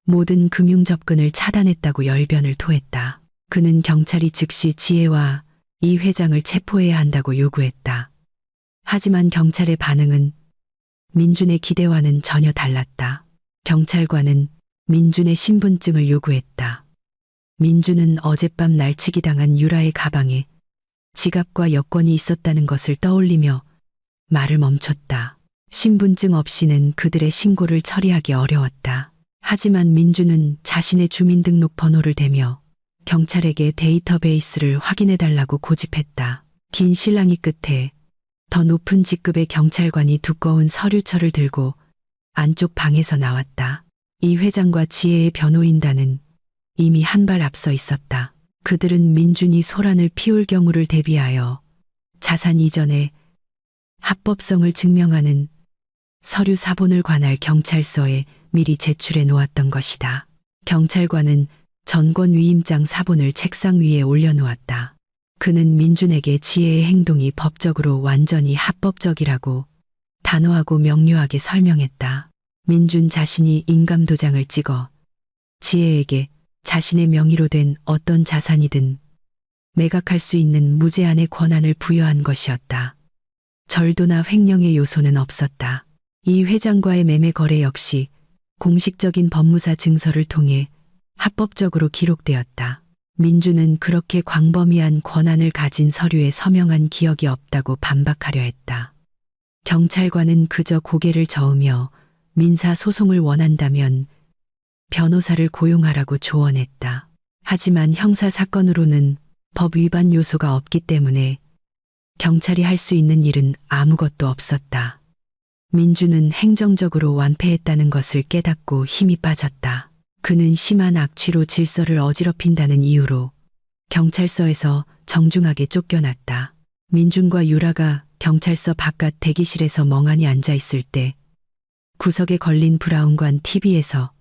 모든 금융 접근을 차단했다고 열변을 토했다. 그는 경찰이 즉시 지혜와 이 회장을 체포해야 한다고 요구했다. 하지만 경찰의 반응은 민준의 기대와는 전혀 달랐다. 경찰관은 민준의 신분증을 요구했다. 민준은 어젯밤 날치기 당한 유라의 가방에 지갑과 여권이 있었다는 것을 떠올리며 말을 멈췄다. 신분증 없이는 그들의 신고를 처리하기 어려웠다. 하지만 민준은 자신의 주민등록 번호를 대며 경찰에게 데이터베이스를 확인해달라고 고집했다. 긴 실랑이 끝에 더 높은 직급의 경찰관이 두꺼운 서류철을 들고 안쪽 방에서 나왔다. 이 회장과 지혜의 변호인단은 이미 한 발 앞서 있었다. 그들은 민준이 소란을 피울 경우를 대비하여 자산 이전의 합법성을 증명하는 서류 사본을 관할 경찰서에 미리 제출해 놓았던 것이다. 경찰관은 전권 위임장 사본을 책상 위에 올려놓았다. 그는 민준에게 지혜의 행동이 법적으로 완전히 합법적이라고 단호하고 명료하게 설명했다. 민준 자신이 인감도장을 찍어 지혜에게 자신의 명의로 된 어떤 자산이든 매각할 수 있는 무제한의 권한을 부여한 것이었다. 절도나 횡령의 요소는 없었다. 이 회장과의 매매 거래 역시 공식적인 법무사 증서를 통해 합법적으로 기록되었다. 민준은 그렇게 광범위한 권한을 가진 서류에 서명한 기억이 없다고 반박하려 했다. 경찰관은 그저 고개를 저으며 민사 소송을 원한다면 변호사를 고용하라고 조언했다. 하지만 형사 사건으로는 법 위반 요소가 없기 때문에 경찰이 할 수 있는 일은 아무것도 없었다. 민준은 행정적으로 완패했다는 것을 깨닫고 힘이 빠졌다. 그는 심한 악취로 질서를 어지럽힌다는 이유로 경찰서에서 정중하게 쫓겨났다. 민준과 유라가 경찰서 바깥 대기실에서 멍하니 앉아 있을 때 구석에 걸린 브라운관 TV에서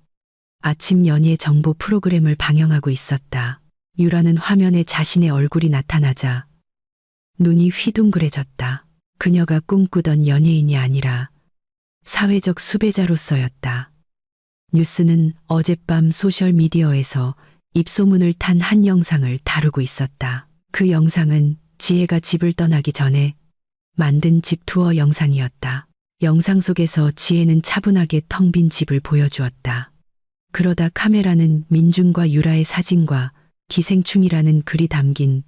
아침 연예 정보 프로그램을 방영하고 있었다. 유라는 화면에 자신의 얼굴이 나타나자 눈이 휘둥그레졌다. 그녀가 꿈꾸던 연예인이 아니라 사회적 수배자로서였다. 뉴스는 어젯밤 소셜미디어에서 입소문을 탄 한 영상을 다루고 있었다. 그 영상은 지혜가 집을 떠나기 전에 만든 집 투어 영상이었다. 영상 속에서 지혜는 차분하게 텅 빈 집을 보여주었다. 그러다 카메라는 민준과 유라의 사진과 기생충이라는 글이 담긴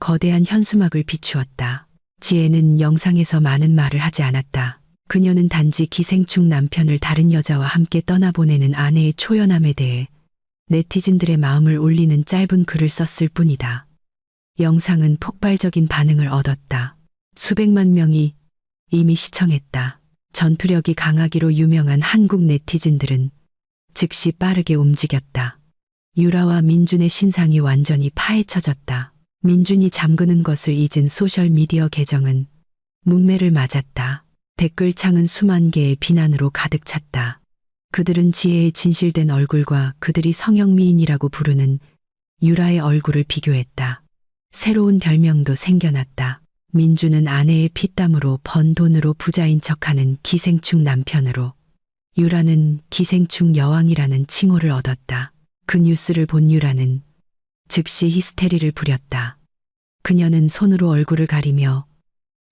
거대한 현수막을 비추었다. 지혜는 영상에서 많은 말을 하지 않았다. 그녀는 단지 기생충 남편을 다른 여자와 함께 떠나보내는 아내의 초연함에 대해 네티즌들의 마음을 울리는 짧은 글을 썼을 뿐이다. 영상은 폭발적인 반응을 얻었다. 수백만 명이 이미 시청했다. 전투력이 강하기로 유명한 한국 네티즌들은 즉시 빠르게 움직였다. 유라와 민준의 신상이 완전히 파헤쳐졌다. 민준이 잠그는 것을 잊은 소셜미디어 계정은 문매를 맞았다. 댓글창은 수만 개의 비난으로 가득 찼다. 그들은 지혜의 진실된 얼굴과 그들이 성형미인이라고 부르는 유라의 얼굴을 비교했다. 새로운 별명도 생겨났다. 민준은 아내의 피땀으로 번 돈으로 부자인 척하는 기생충 남편으로, 유라는 기생충 여왕이라는 칭호를 얻었다. 그 뉴스를 본 유라는 즉시 히스테리를 부렸다. 그녀는 손으로 얼굴을 가리며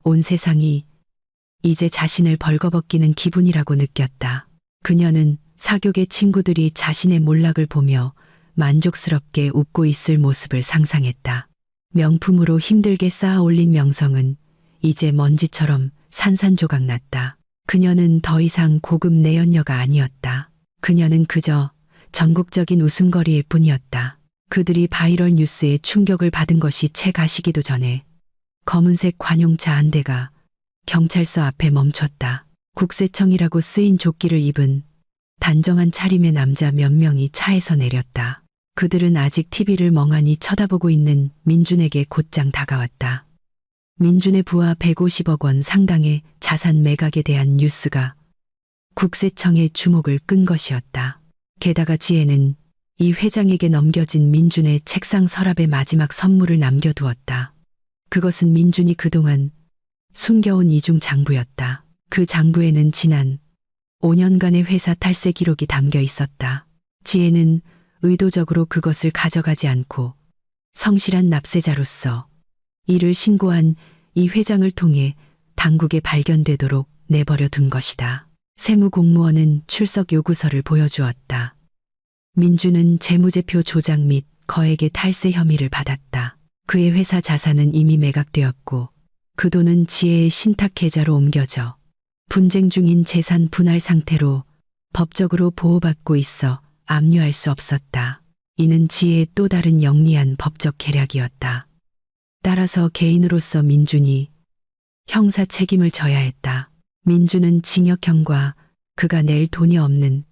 온 세상이 이제 자신을 벌거벗기는 기분이라고 느꼈다. 그녀는 사교계 친구들이 자신의 몰락을 보며 만족스럽게 웃고 있을 모습을 상상했다. 명품으로 힘들게 쌓아 올린 명성은 이제 먼지처럼 산산조각 났다. 그녀는 더 이상 고급 내연녀가 아니었다. 그녀는 그저 전국적인 웃음거리일 뿐이었다. 그들이 바이럴 뉴스에 충격을 받은 것이 채 가시기도 전에 검은색 관용차 한 대가 경찰서 앞에 멈췄다. 국세청이라고 쓰인 조끼를 입은 단정한 차림의 남자 몇 명이 차에서 내렸다. 그들은 아직 TV를 멍하니 쳐다보고 있는 민준에게 곧장 다가왔다. 민준의 부하 150억 원 상당의 자산 매각에 대한 뉴스가 국세청의 주목을 끈 것이었다. 게다가 지혜는 이 회장에게 넘겨진 민준의 책상 서랍에 마지막 선물을 남겨두었다. 그것은 민준이 그동안 숨겨온 이중 장부였다. 그 장부에는 지난 5년간의 회사 탈세 기록이 담겨 있었다. 지혜는 의도적으로 그것을 가져가지 않고 성실한 납세자로서 이를 신고한 이 회장을 통해 당국에 발견되도록 내버려 둔 것이다. 세무공무원은 출석 요구서를 보여주었다. 민주는 재무제표 조작 및 거액의 탈세 혐의를 받았다. 그의 회사 자산은 이미 매각되었고 그 돈은 지혜의 신탁 계좌로 옮겨져 분쟁 중인 재산 분할 상태로 법적으로 보호받고 있어 압류할 수 없었다. 이는 지혜의 또 다른 영리한 법적 계략이었다. 따라서 개인으로서 민준이 형사 책임을 져야 했다. 민준은 징역형과 그가 낼 돈이 없는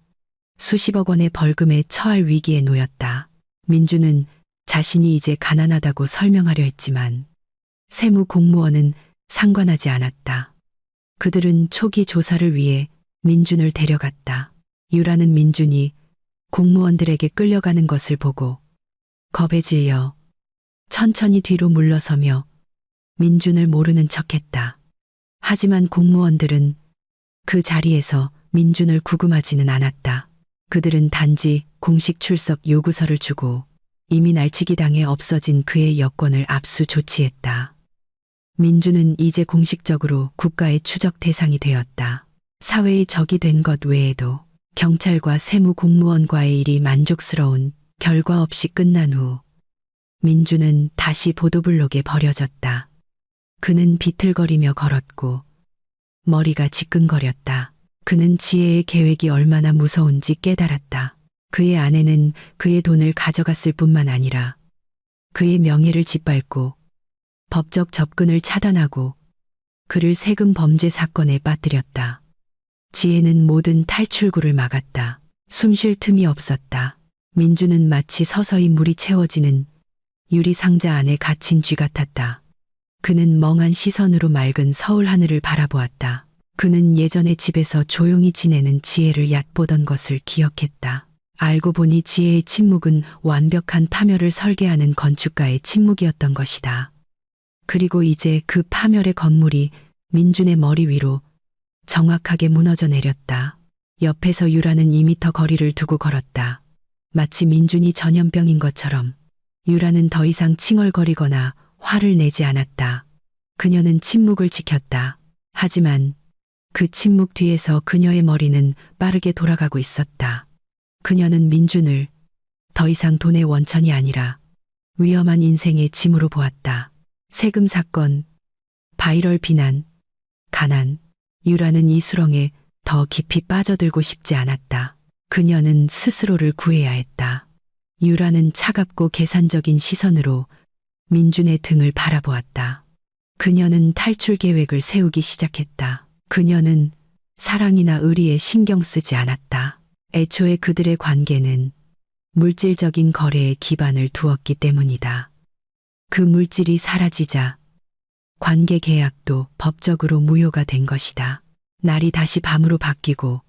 수십억 원의 벌금에 처할 위기에 놓였다. 민준은 자신이 이제 가난하다고 설명하려 했지만 세무 공무원은 상관하지 않았다. 그들은 초기 조사를 위해 민준을 데려갔다. 유라는 민준이 공무원들에게 끌려가는 것을 보고 겁에 질려 천천히 뒤로 물러서며 민준을 모르는 척했다. 하지만 공무원들은 그 자리에서 민준을 구금하지는 않았다. 그들은 단지 공식 출석 요구서를 주고 이미 날치기 당해 없어진 그의 여권을 압수 조치했다. 민준은 이제 공식적으로 국가의 추적 대상이 되었다. 사회의 적이 된 것 외에도 경찰과 세무 공무원과의 일이 만족스러운 결과 없이 끝난 후 민준은 다시 보도블록에 버려졌다. 그는 비틀거리며 걸었고 머리가 지끈거렸다. 그는 지혜의 계획이 얼마나 무서운지 깨달았다. 그의 아내는 그의 돈을 가져갔을 뿐만 아니라 그의 명예를 짓밟고 법적 접근을 차단하고 그를 세금 범죄 사건에 빠뜨렸다. 지혜는 모든 탈출구를 막았다. 숨쉴 틈이 없었다. 민주는 마치 서서히 물이 채워지는 유리 상자 안에 갇힌 쥐 같았다. 그는 멍한 시선으로 맑은 서울 하늘을 바라보았다. 그는 예전에 집에서 조용히 지내는 지혜를 얕보던 것을 기억했다. 알고 보니 지혜의 침묵은 완벽한 파멸을 설계하는 건축가의 침묵이었던 것이다. 그리고 이제 그 파멸의 건물이 민준의 머리 위로 정확하게 무너져 내렸다. 옆에서 유라는 2미터 거리를 두고 걸었다. 마치 민준이 전염병인 것처럼. 유라는 더 이상 칭얼거리거나 화를 내지 않았다. 그녀는 침묵을 지켰다. 하지만 그 침묵 뒤에서 그녀의 머리는 빠르게 돌아가고 있었다. 그녀는 민준을 더 이상 돈의 원천이 아니라 위험한 인생의 짐으로 보았다. 세금 사건, 바이럴 비난, 가난. 유라는 이 수렁에 더 깊이 빠져들고 싶지 않았다. 그녀는 스스로를 구해야 했다. 유라는 차갑고 계산적인 시선으로 민준의 등을 바라보았다. 그녀는 탈출 계획을 세우기 시작했다. 그녀는 사랑이나 의리에 신경 쓰지 않았다. 애초에 그들의 관계는 물질적인 거래에 기반을 두었기 때문이다. 그 물질이 사라지자 관계 계약도 법적으로 무효가 된 것이다. 날이 다시 밤으로 바뀌고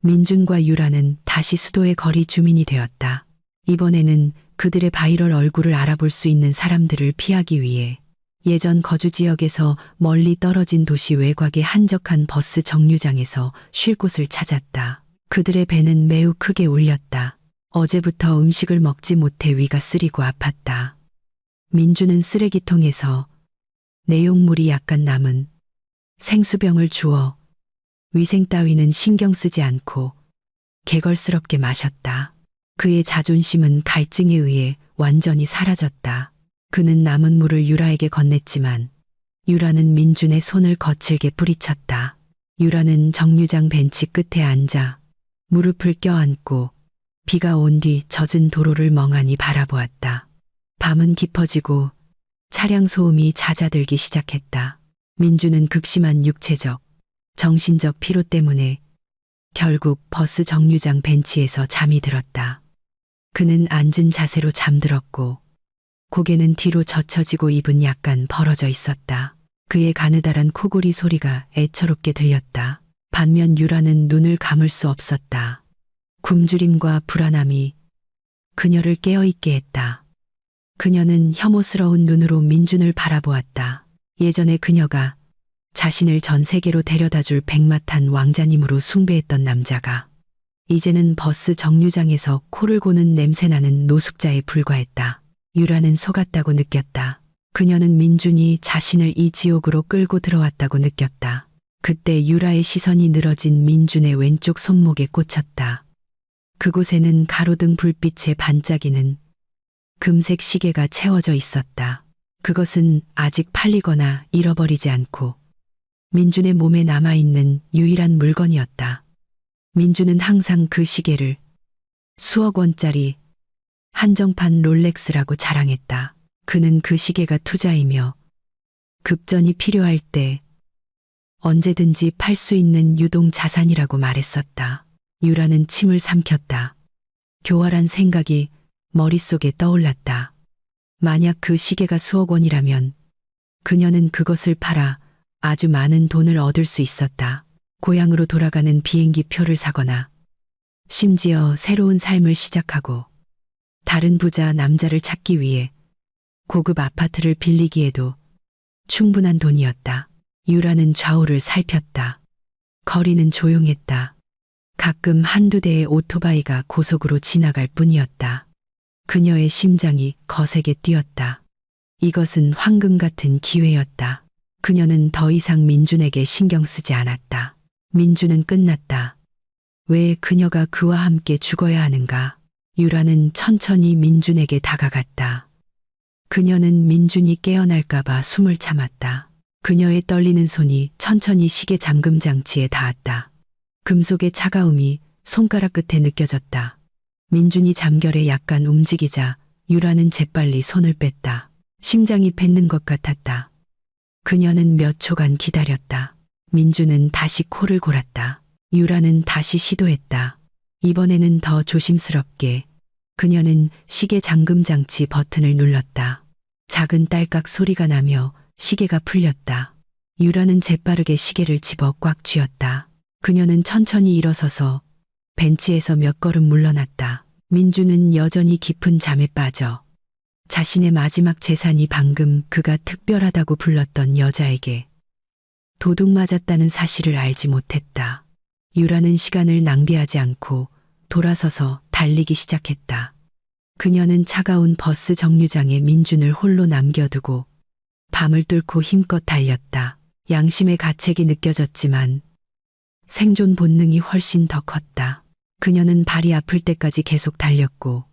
민준과 유라는 다시 수도의 거리 주민이 되었다. 이번에는 그들의 바이럴 얼굴을 알아볼 수 있는 사람들을 피하기 위해 예전 거주 지역에서 멀리 떨어진 도시 외곽의 한적한 버스 정류장에서 쉴 곳을 찾았다. 그들의 배는 매우 크게 울렸다. 어제부터 음식을 먹지 못해 위가 쓰리고 아팠다. 민주는 쓰레기통에서 내용물이 약간 남은 생수병을 주워 위생 따위는 신경 쓰지 않고 개걸스럽게 마셨다. 그의 자존심은 갈증에 의해 완전히 사라졌다. 그는 남은 물을 유라에게 건넸지만 유라는 민준의 손을 거칠게 뿌리쳤다. 유라는 정류장 벤치 끝에 앉아 무릎을 껴안고 비가 온 뒤 젖은 도로를 멍하니 바라보았다. 밤은 깊어지고 차량 소음이 잦아들기 시작했다. 민준은 극심한 육체적, 정신적 피로 때문에 결국 버스 정류장 벤치에서 잠이 들었다. 그는 앉은 자세로 잠들었고 고개는 뒤로 젖혀지고 입은 약간 벌어져 있었다. 그의 가느다란 코골이 소리가 애처롭게 들렸다. 반면 유라는 눈을 감을 수 없었다. 굶주림과 불안함이 그녀를 깨어있게 했다. 그녀는 혐오스러운 눈으로 민준을 바라보았다. 예전에 그녀가 자신을 전 세계로 데려다줄 백마탄 왕자님으로 숭배했던 남자가 이제는 버스 정류장에서 코를 고는 냄새나는 노숙자에 불과했다. 유라는 속았다고 느꼈다. 그녀는 민준이 자신을 이 지옥으로 끌고 들어왔다고 느꼈다. 그때 유라의 시선이 늘어진 민준의 왼쪽 손목에 꽂혔다. 그곳에는 가로등 불빛에 반짝이는 금색 시계가 채워져 있었다. 그것은 아직 팔리거나 잃어버리지 않고 민준의 몸에 남아있는 유일한 물건이었다. 민준은 항상 그 시계를 수억 원짜리 한정판 롤렉스라고 자랑했다. 그는 그 시계가 투자이며 급전이 필요할 때 언제든지 팔 수 있는 유동 자산이라고 말했었다. 유라는 침을 삼켰다. 교활한 생각이 머릿속에 떠올랐다. 만약 그 시계가 수억 원이라면 그녀는 그것을 팔아 아주 많은 돈을 얻을 수 있었다. 고향으로 돌아가는 비행기 표를 사거나 심지어 새로운 삶을 시작하고 다른 부자 남자를 찾기 위해 고급 아파트를 빌리기에도 충분한 돈이었다. 유라는 좌우를 살폈다. 거리는 조용했다. 가끔 한두 대의 오토바이가 고속으로 지나갈 뿐이었다. 그녀의 심장이 거세게 뛰었다. 이것은 황금 같은 기회였다. 그녀는 더 이상 민준에게 신경 쓰지 않았다. 민준은 끝났다. 왜 그녀가 그와 함께 죽어야 하는가? 유라는 천천히 민준에게 다가갔다. 그녀는 민준이 깨어날까봐 숨을 참았다. 그녀의 떨리는 손이 천천히 시계 잠금 장치에 닿았다. 금속의 차가움이 손가락 끝에 느껴졌다. 민준이 잠결에 약간 움직이자 유라는 재빨리 손을 뺐다. 심장이 뱉는 것 같았다. 그녀는 몇 초간 기다렸다. 민준은 다시 코를 골았다. 유라는 다시 시도했다. 이번에는 더 조심스럽게 그녀는 시계 잠금 장치 버튼을 눌렀다. 작은 딸깍 소리가 나며 시계가 풀렸다. 유라는 재빠르게 시계를 집어 꽉 쥐었다. 그녀는 천천히 일어서서 벤치에서 몇 걸음 물러났다. 민준은 여전히 깊은 잠에 빠져 자신의 마지막 재산이 방금 그가 특별하다고 불렀던 여자에게 도둑 맞았다는 사실을 알지 못했다. 유라는 시간을 낭비하지 않고 돌아서서 달리기 시작했다. 그녀는 차가운 버스 정류장에 민준을 홀로 남겨두고 밤을 뚫고 힘껏 달렸다. 양심의 가책이 느껴졌지만 생존 본능이 훨씬 더 컸다. 그녀는 발이 아플 때까지 계속 달렸고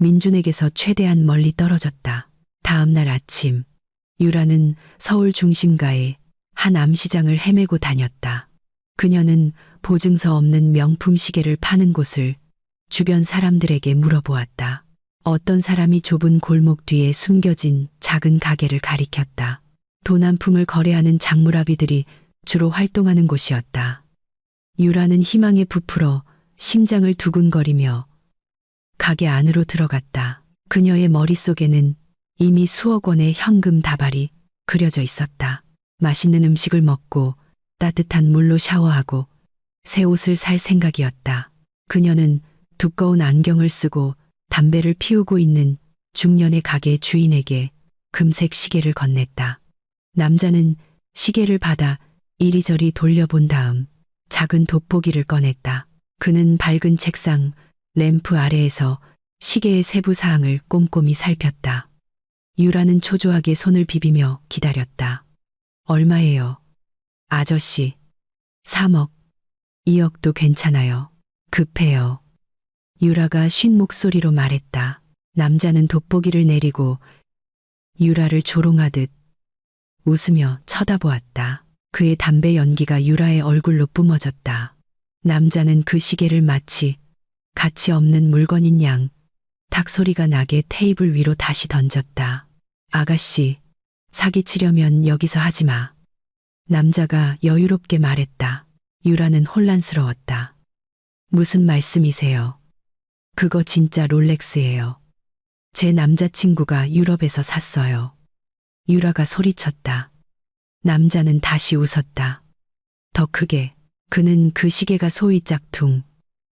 민준에게서 최대한 멀리 떨어졌다. 다음 날 아침, 유라는 서울 중심가의 한 암시장을 헤매고 다녔다. 그녀는 보증서 없는 명품 시계를 파는 곳을 주변 사람들에게 물어보았다. 어떤 사람이 좁은 골목 뒤에 숨겨진 작은 가게를 가리켰다. 도난품을 거래하는 장물아비들이 주로 활동하는 곳이었다. 유라는 희망에 부풀어 심장을 두근거리며 가게 안으로 들어갔다. 그녀의 머릿속에는 이미 수억 원의 현금 다발이 그려져 있었다. 맛있는 음식을 먹고 따뜻한 물로 샤워하고 새 옷을 살 생각이었다. 그녀는 두꺼운 안경을 쓰고 담배를 피우고 있는 중년의 가게 주인에게 금색 시계를 건넸다. 남자는 시계를 받아 이리저리 돌려본 다음 작은 돋보기를 꺼냈다. 그는 밝은 책상 램프 아래에서 시계의 세부 사항을 꼼꼼히 살폈다. 유라는 초조하게 손을 비비며 기다렸다. 얼마예요? 아저씨. 3억. 2억도 괜찮아요. 급해요. 유라가 쉰 목소리로 말했다. 남자는 돋보기를 내리고 유라를 조롱하듯 웃으며 쳐다보았다. 그의 담배 연기가 유라의 얼굴로 뿜어졌다. 남자는 그 시계를 마치 가치 없는 물건인 양 닭소리가 나게 테이블 위로 다시 던졌다. 아가씨, 사기치려면 여기서 하지 마. 남자가 여유롭게 말했다. 유라는 혼란스러웠다. 무슨 말씀이세요? 그거 진짜 롤렉스예요. 제 남자친구가 유럽에서 샀어요. 유라가 소리쳤다. 남자는 다시 웃었다. 더 크게. 그는 그 시계가 소위 짝퉁,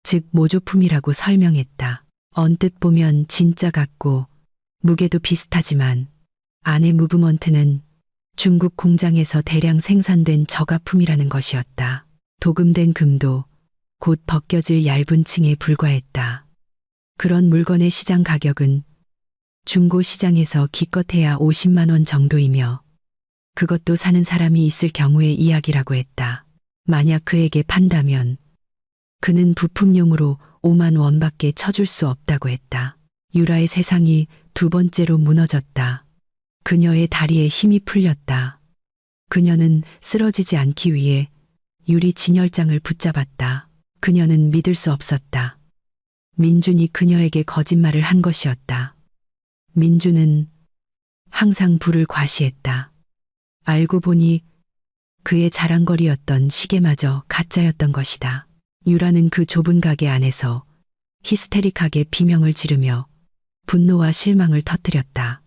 즉 모조품이라고 설명했다. 언뜻 보면 진짜 같고 무게도 비슷하지만 안의 무브먼트는 중국 공장에서 대량 생산된 저가품이라는 것이었다. 도금된 금도 곧 벗겨질 얇은 층에 불과했다. 그런 물건의 시장 가격은 중고 시장에서 기껏해야 50만 원 정도이며 그것도 사는 사람이 있을 경우의 이야기라고 했다. 만약 그에게 판다면 그는 부품용으로 5만 원밖에 쳐줄 수 없다고 했다. 유라의 세상이 두 번째로 무너졌다. 그녀의 다리에 힘이 풀렸다. 그녀는 쓰러지지 않기 위해 유리 진열장을 붙잡았다. 그녀는 믿을 수 없었다. 민준이 그녀에게 거짓말을 한 것이었다. 민준은 항상 불을 과시했다. 알고 보니 그의 자랑거리였던 시계마저 가짜였던 것이다. 유라는 그 좁은 가게 안에서 히스테릭하게 비명을 지르며 분노와 실망을 터뜨렸다.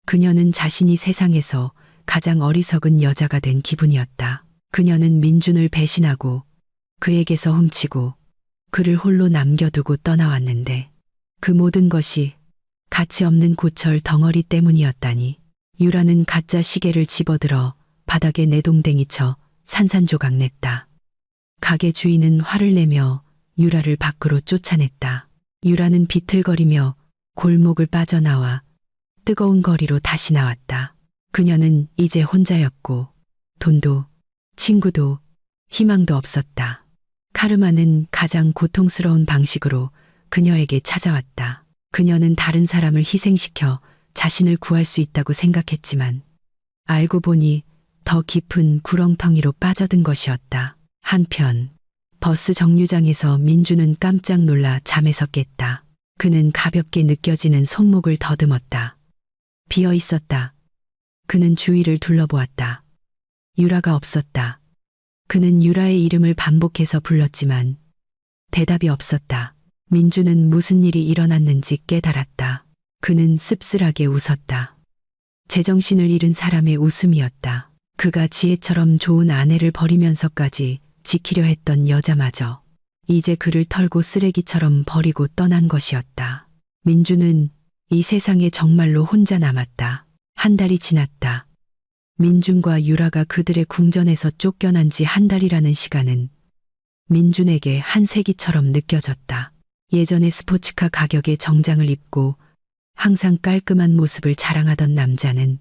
그녀는 자신이 세상에서 가장 어리석은 여자가 된 기분이었다. 그녀는 민준을 배신하고 그에게서 훔치고 그를 홀로 남겨두고 떠나왔는데 그 모든 것이 가치 없는 고철 덩어리 때문이었다니. 유라는 가짜 시계를 집어들어 바닥에 내동댕이 쳐 산산조각 냈다. 가게 주인은 화를 내며 유라를 밖으로 쫓아냈다. 유라는 비틀거리며 골목을 빠져나와 뜨거운 거리로 다시 나왔다. 그녀는 이제 혼자였고 돈도 친구도 희망도 없었다. 카르마는 가장 고통스러운 방식으로 그녀에게 찾아왔다. 그녀는 다른 사람을 희생시켜 자신을 구할 수 있다고 생각했지만 알고 보니 더 깊은 구렁텅이로 빠져든 것이었다. 한편 버스 정류장에서 민주는 깜짝 놀라 잠에서 깼다. 그는 가볍게 느껴지는 손목을 더듬었다. 비어 있었다. 그는 주위를 둘러보았다. 유라가 없었다. 그는 유라의 이름을 반복해서 불렀지만 대답이 없었다. 민주는 무슨 일이 일어났는지 깨달았다. 그는 씁쓸하게 웃었다. 제정신을 잃은 사람의 웃음이었다. 그가 지혜처럼 좋은 아내를 버리면서까지 지키려 했던 여자마저 이제 그를 털고 쓰레기처럼 버리고 떠난 것이었다. 민주는 이 세상에 정말로 혼자 남았다. 한 달이 지났다. 민준과 유라가 그들의 궁전에서 쫓겨난 지 한 달이라는 시간은 민준에게 한 세기처럼 느껴졌다. 예전에 스포츠카 가격의 정장을 입고 항상 깔끔한 모습을 자랑하던 남자는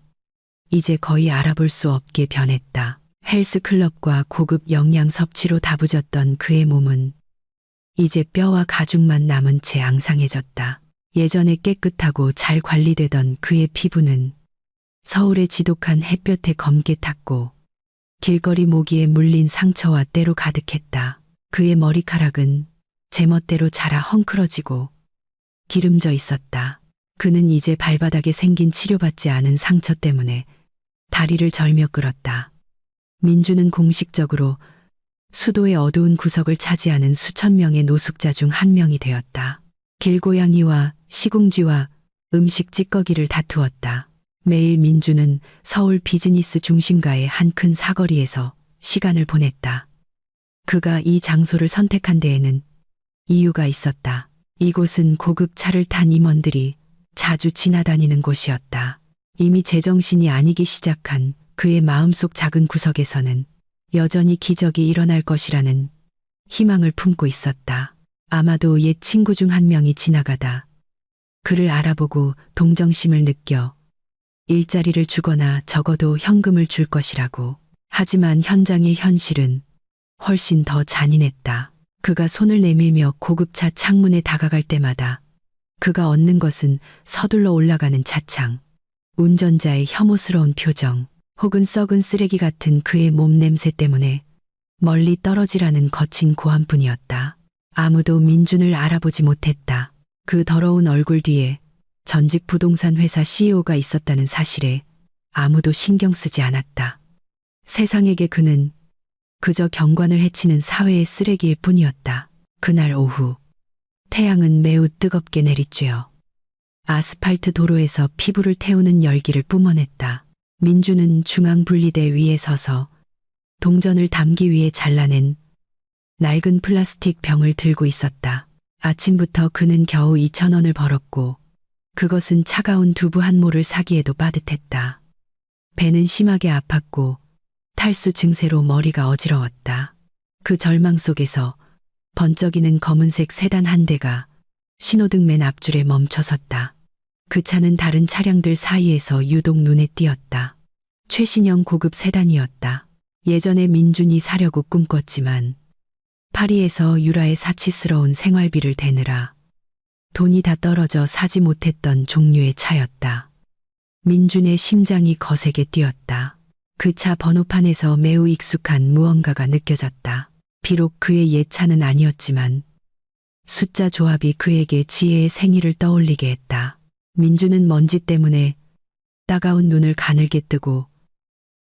이제 거의 알아볼 수 없게 변했다. 헬스클럽과 고급 영양 섭취로 다부졌던 그의 몸은 이제 뼈와 가죽만 남은 채 앙상해졌다. 예전에 깨끗하고 잘 관리되던 그의 피부는 서울의 지독한 햇볕에 검게 탔고 길거리 모기에 물린 상처와 때로 가득했다. 그의 머리카락은 제멋대로 자라 헝클어지고 기름져 있었다. 그는 이제 발바닥에 생긴 치료받지 않은 상처 때문에 다리를 절며 끌었다. 민주는 공식적으로 수도의 어두운 구석을 차지하는 수천 명의 노숙자 중 한 명이 되었다. 길고양이와 시궁쥐와 음식 찌꺼기를 다투었다. 매일 민주는 서울 비즈니스 중심가의 한 큰 사거리에서 시간을 보냈다. 그가 이 장소를 선택한 데에는 이유가 있었다. 이곳은 고급 차를 탄 임원들이 자주 지나다니는 곳이었다. 이미 제정신이 아니기 시작한 그의 마음속 작은 구석에서는 여전히 기적이 일어날 것이라는 희망을 품고 있었다. 아마도 옛 친구 중 한 명이 지나가다 그를 알아보고 동정심을 느껴 일자리를 주거나 적어도 현금을 줄 것이라고. 하지만 현장의 현실은 훨씬 더 잔인했다. 그가 손을 내밀며 고급차 창문에 다가갈 때마다 그가 얻는 것은 서둘러 올라가는 차창, 운전자의 혐오스러운 표정, 혹은 썩은 쓰레기 같은 그의 몸 냄새 때문에 멀리 떨어지라는 거친 고함뿐이었다. 아무도 민준을 알아보지 못했다. 그 더러운 얼굴 뒤에 전직 부동산 회사 CEO가 있었다는 사실에 아무도 신경 쓰지 않았다. 세상에게 그는 그저 경관을 해치는 사회의 쓰레기일 뿐이었다. 그날 오후 태양은 매우 뜨겁게 내리쬐어 아스팔트 도로에서 피부를 태우는 열기를 뿜어냈다. 민주는 중앙분리대 위에 서서 동전을 담기 위해 잘라낸 낡은 플라스틱 병을 들고 있었다. 아침부터 그는 겨우 2,000원을 벌었고 그것은 차가운 두부 한 모를 사기에도 빠듯했다. 배는 심하게 아팠고 탈수 증세로 머리가 어지러웠다. 그 절망 속에서 번쩍이는 검은색 세단 한 대가 신호등 맨 앞줄에 멈춰섰다. 그 차는 다른 차량들 사이에서 유독 눈에 띄었다. 최신형 고급 세단이었다. 예전에 민준이 사려고 꿈꿨지만 파리에서 유라의 사치스러운 생활비를 대느라 돈이 다 떨어져 사지 못했던 종류의 차였다. 민준의 심장이 거세게 뛰었다. 그 차 번호판에서 매우 익숙한 무언가가 느껴졌다. 비록 그의 옛 차는 아니었지만 숫자 조합이 그에게 지혜의 생일을 떠올리게 했다. 민준은 먼지 때문에 따가운 눈을 가늘게 뜨고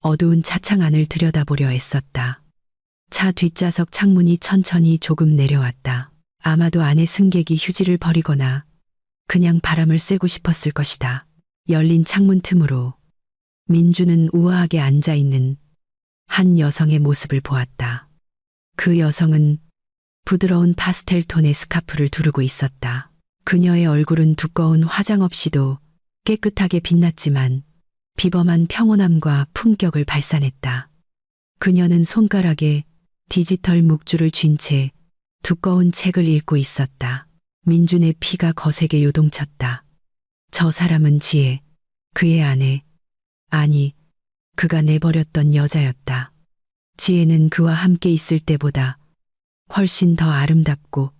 어두운 차창 안을 들여다보려 애썼다. 차 뒷좌석 창문이 천천히 조금 내려왔다. 아마도 안에 승객이 휴지를 버리거나 그냥 바람을 쐬고 싶었을 것이다. 열린 창문 틈으로 민주는 우아하게 앉아있는 한 여성의 모습을 보았다. 그 여성은 부드러운 파스텔 톤의 스카프를 두르고 있었다. 그녀의 얼굴은 두꺼운 화장 없이도 깨끗하게 빛났지만 비범한 평온함과 품격을 발산했다. 그녀는 손가락에 디지털 묵주를 쥔 채 두꺼운 책을 읽고 있었다. 민준의 피가 거세게 요동쳤다. 저 사람은 지혜, 그의 아내, 아니, 그가 내버렸던 여자였다. 지혜는 그와 함께 있을 때보다 훨씬 더 아름답고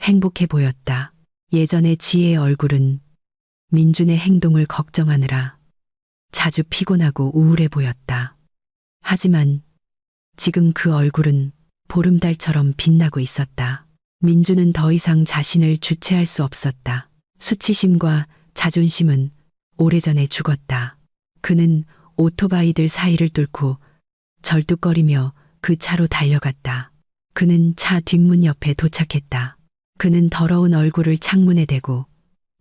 행복해 보였다. 예전에 지혜의 얼굴은 민준의 행동을 걱정하느라 자주 피곤하고 우울해 보였다. 하지만 지금 그 얼굴은 보름달처럼 빛나고 있었다. 민준은 더 이상 자신을 주체할 수 없었다. 수치심과 자존심은 오래전에 죽었다. 그는 오토바이들 사이를 뚫고 절뚝거리며 그 차로 달려갔다. 그는 차 뒷문 옆에 도착했다. 그는 더러운 얼굴을 창문에 대고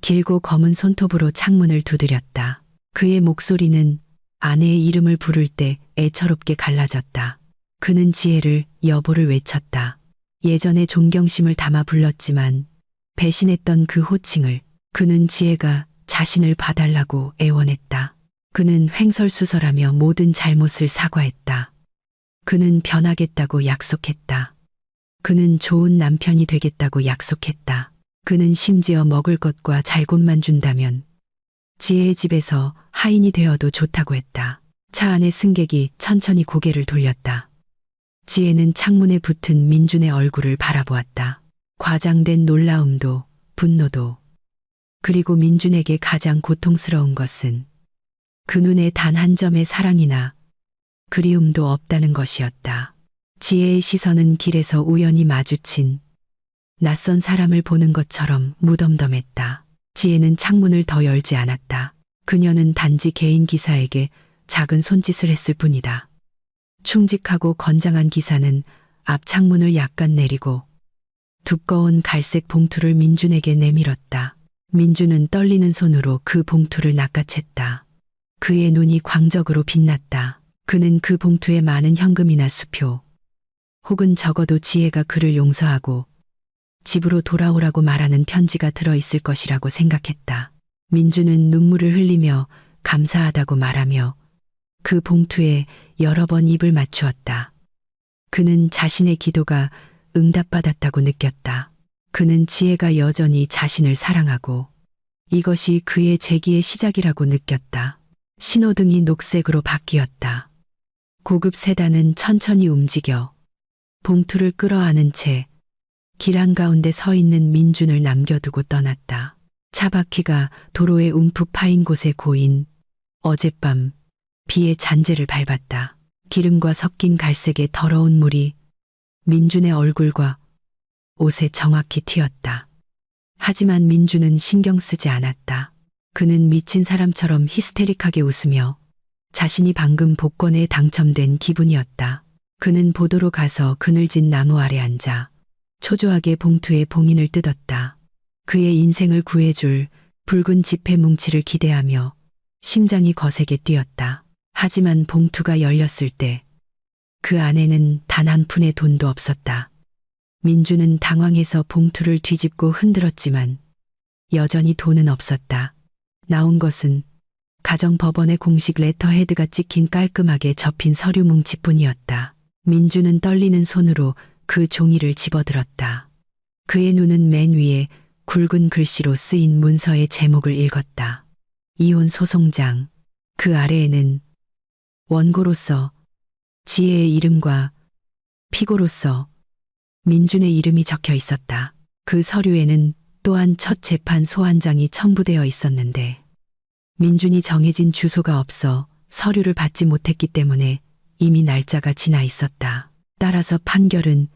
길고 검은 손톱으로 창문을 두드렸다. 그의 목소리는 아내의 이름을 부를 때 애처롭게 갈라졌다. 그는 지혜를 여보를 외쳤다. 예전에 존경심을 담아 불렀지만 배신했던 그 호칭을 그는 지혜가 자신을 봐달라고 애원했다. 그는 횡설수설하며 모든 잘못을 사과했다. 그는 변하겠다고 약속했다. 그는 좋은 남편이 되겠다고 약속했다. 그는 심지어 먹을 것과 잘 곳만 준다면 지혜의 집에서 하인이 되어도 좋다고 했다. 차 안의 승객이 천천히 고개를 돌렸다. 지혜는 창문에 붙은 민준의 얼굴을 바라보았다. 과장된 놀라움도 분노도 그리고 민준에게 가장 고통스러운 것은 그 눈에 단 한 점의 사랑이나 그리움도 없다는 것이었다. 지혜의 시선은 길에서 우연히 마주친 낯선 사람을 보는 것처럼 무덤덤했다. 지혜는 창문을 더 열지 않았다. 그녀는 단지 개인 기사에게 작은 손짓을 했을 뿐이다. 충직하고 건장한 기사는 앞 창문을 약간 내리고 두꺼운 갈색 봉투를 민준에게 내밀었다. 민준은 떨리는 손으로 그 봉투를 낚아챘다. 그의 눈이 광적으로 빛났다. 그는 그 봉투에 많은 현금이나 수표, 혹은 적어도 지혜가 그를 용서하고 집으로 돌아오라고 말하는 편지가 들어있을 것이라고 생각했다. 민준은 눈물을 흘리며 감사하다고 말하며 그 봉투에 여러 번 입을 맞추었다. 그는 자신의 기도가 응답받았다고 느꼈다. 그는 지혜가 여전히 자신을 사랑하고 이것이 그의 재기의 시작이라고 느꼈다. 신호등이 녹색으로 바뀌었다. 고급 세단은 천천히 움직여 봉투를 끌어안은 채 길 한가운데 서 있는 민준을 남겨두고 떠났다. 차바퀴가 도로에 움푹 파인 곳에 고인 어젯밤 비의 잔재를 밟았다. 기름과 섞인 갈색의 더러운 물이 민준의 얼굴과 옷에 정확히 튀었다. 하지만 민준은 신경 쓰지 않았다. 그는 미친 사람처럼 히스테릭하게 웃으며 자신이 방금 복권에 당첨된 기분이었다. 그는 보도로 가서 그늘진 나무 아래 앉아 초조하게 봉투에 봉인을 뜯었다. 그의 인생을 구해줄 붉은 지폐 뭉치를 기대하며 심장이 거세게 뛰었다. 하지만 봉투가 열렸을 때 그 안에는 단 한 푼의 돈도 없었다. 민주는 당황해서 봉투를 뒤집고 흔들었지만 여전히 돈은 없었다. 나온 것은 가정법원의 공식 레터헤드가 찍힌 깔끔하게 접힌 서류 뭉치뿐이었다. 민주는 떨리는 손으로 그 종이를 집어들었다. 그의 눈은 맨 위에 굵은 글씨로 쓰인 문서의 제목을 읽었다. 이혼 소송장. 그 아래에는 원고로서 지혜의 이름과 피고로서 민준의 이름이 적혀 있었다. 그 서류에는 또한 첫 재판 소환장이 첨부되어 있었는데 민준이 정해진 주소가 없어 서류를 받지 못했기 때문에 이미 날짜가 지나 있었다. 따라서 판결은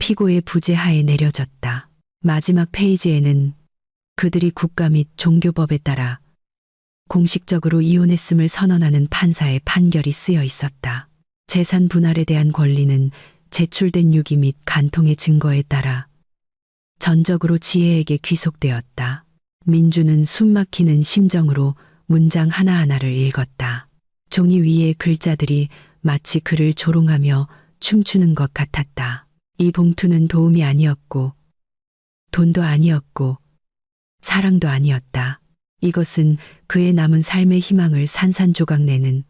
피고의 부재하에 내려졌다. 마지막 페이지에는 그들이 국가 및 종교법에 따라 공식적으로 이혼했음을 선언하는 판사의 판결이 쓰여 있었다. 재산 분할에 대한 권리는 제출된 유기 및 간통의 증거에 따라 전적으로 지혜에게 귀속되었다. 민주는 숨막히는 심정으로 문장 하나하나를 읽었다. 종이 위의 글자들이 마치 그를 조롱하며 춤추는 것 같았다. 이 봉투는 도움이 아니었고 돈도 아니었고 사랑도 아니었다. 이것은 그의 남은 삶의 희망을 산산조각 내는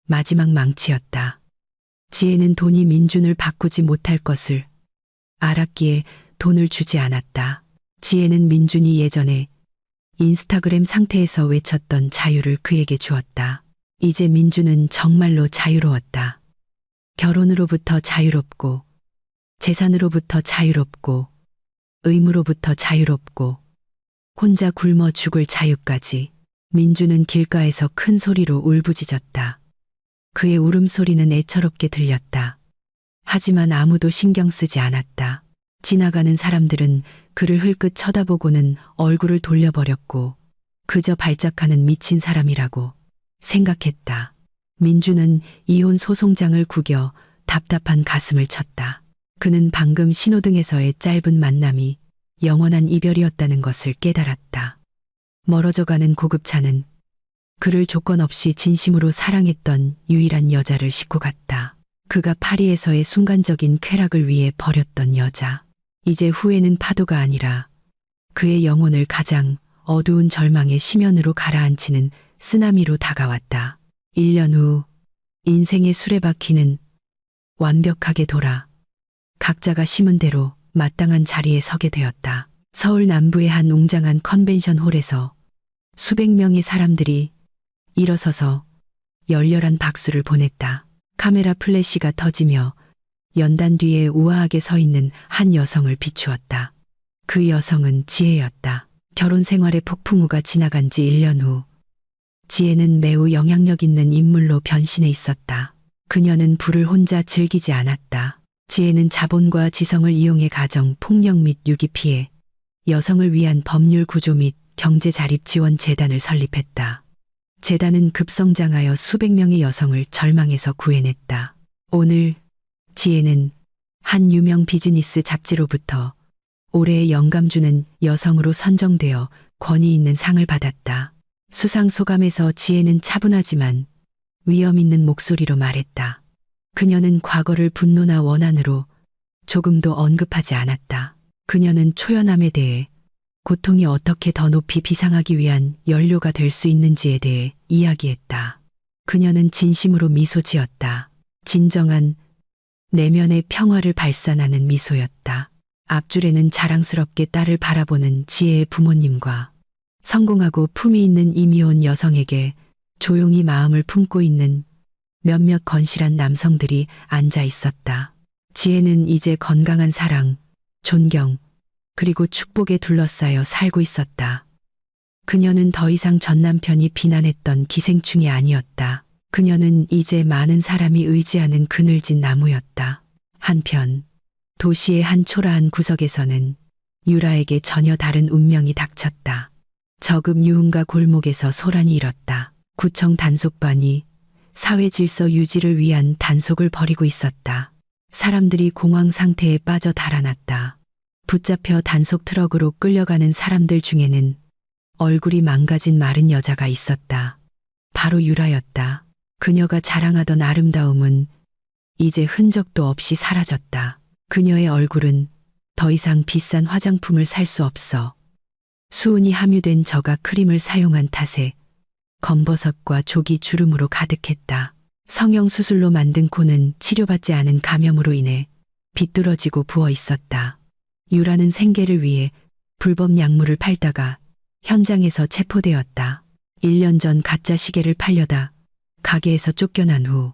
마지막 망치였다. 지혜는 돈이 민준을 바꾸지 못할 것을 알았기에 돈을 주지 않았다. 지혜는 민준이 예전에 인스타그램 상태에서 외쳤던 자유를 그에게 주었다. 이제 민준은 정말로 자유로웠다. 결혼으로부터 자유롭고 재산으로부터 자유롭고 의무로부터 자유롭고 혼자 굶어 죽을 자유까지. 민주는 길가에서 큰 소리로 울부짖었다. 그의 울음소리는 애처롭게 들렸다. 하지만 아무도 신경 쓰지 않았다. 지나가는 사람들은 그를 흘끗 쳐다보고는 얼굴을 돌려버렸고 그저 발작하는 미친 사람이라고 생각했다. 민주는 이혼 소송장을 구겨 답답한 가슴을 쳤다. 그는 방금 신호등에서의 짧은 만남이 영원한 이별이었다는 것을 깨달았다. 멀어져가는 고급차는 그를 조건 없이 진심으로 사랑했던 유일한 여자를 싣고 갔다. 그가 파리에서의 순간적인 쾌락을 위해 버렸던 여자. 이제 후회는 파도가 아니라 그의 영혼을 가장 어두운 절망의 심연으로 가라앉히는 쓰나미로 다가왔다. 1년 후 인생의 수레바퀴는 완벽하게 돌아 각자가 심은 대로 마땅한 자리에 서게 되었다. 서울 남부의 한 웅장한 컨벤션 홀에서 수백 명의 사람들이 일어서서 열렬한 박수를 보냈다. 카메라 플래시가 터지며 연단 뒤에 우아하게 서 있는 한 여성을 비추었다. 그 여성은 지혜였다. 결혼 생활의 폭풍우가 지나간 지 1년 후 지혜는 매우 영향력 있는 인물로 변신해 있었다. 그녀는 부를 혼자 즐기지 않았다. 지혜는 자본과 지성을 이용해 가정 폭력 및 유기 피해, 여성을 위한 법률 구조 및 경제 자립 지원 재단을 설립했다. 재단은 급성장하여 수백 명의 여성을 절망에서 구해냈다. 오늘 지혜는 한 유명 비즈니스 잡지로부터 올해의 영감 주는 여성으로 선정되어 권위 있는 상을 받았다. 수상 소감에서 지혜는 차분하지만 위험 있는 목소리로 말했다. 그녀는 과거를 분노나 원한으로 조금도 언급하지 않았다. 그녀는 초연함에 대해 고통이 어떻게 더 높이 비상하기 위한 연료가 될 수 있는지에 대해 이야기했다. 그녀는 진심으로 미소 지었다. 진정한 내면의 평화를 발산하는 미소였다. 앞줄에는 자랑스럽게 딸을 바라보는 지혜의 부모님과 성공하고 품위 있는 이미혼 여성에게 조용히 마음을 품고 있는 몇몇 건실한 남성들이 앉아 있었다. 지혜는 이제 건강한 사랑, 존경, 그리고 축복에 둘러싸여 살고 있었다. 그녀는 더 이상 전 남편이 비난했던 기생충이 아니었다. 그녀는 이제 많은 사람이 의지하는 그늘진 나무였다. 한편 도시의 한 초라한 구석에서는 유라에게 전혀 다른 운명이 닥쳤다. 저급 유흥가 골목에서 소란이 일었다. 구청 단속반이 사회 질서 유지를 위한 단속을 벌이고 있었다. 사람들이 공황 상태에 빠져 달아났다. 붙잡혀 단속 트럭으로 끌려가는 사람들 중에는 얼굴이 망가진 마른 여자가 있었다. 바로 유라였다. 그녀가 자랑하던 아름다움은 이제 흔적도 없이 사라졌다. 그녀의 얼굴은 더 이상 비싼 화장품을 살 수 없어 수은이 함유된 저가 크림을 사용한 탓에 검버섯과 조기 주름으로 가득했다. 성형수술로 만든 코는 치료받지 않은 감염으로 인해 비뚤어지고 부어 있었다. 유라는 생계를 위해 불법 약물을 팔다가 현장에서 체포되었다. 1년 전 가짜 시계를 팔려다 가게에서 쫓겨난 후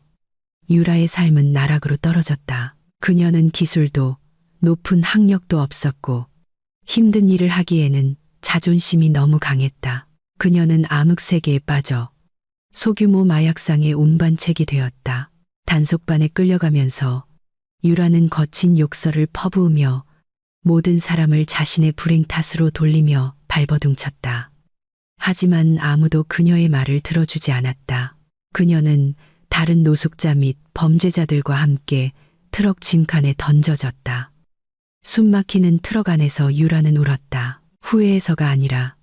유라의 삶은 나락으로 떨어졌다. 그녀는 기술도 높은 학력도 없었고 힘든 일을 하기에는 자존심이 너무 강했다. 그녀는 암흑 세계에 빠져 소규모 마약상의 운반책이 되었다. 단속반에 끌려가면서 유라는 거친 욕설을 퍼부으며 모든 사람을 자신의 불행 탓으로 돌리며 발버둥쳤다. 하지만 아무도 그녀의 말을 들어주지 않았다. 그녀는 다른 노숙자 및 범죄자들과 함께 트럭 짐칸에 던져졌다. 숨막히는 트럭 안에서 유라는 울었다. 후회해서가 아니라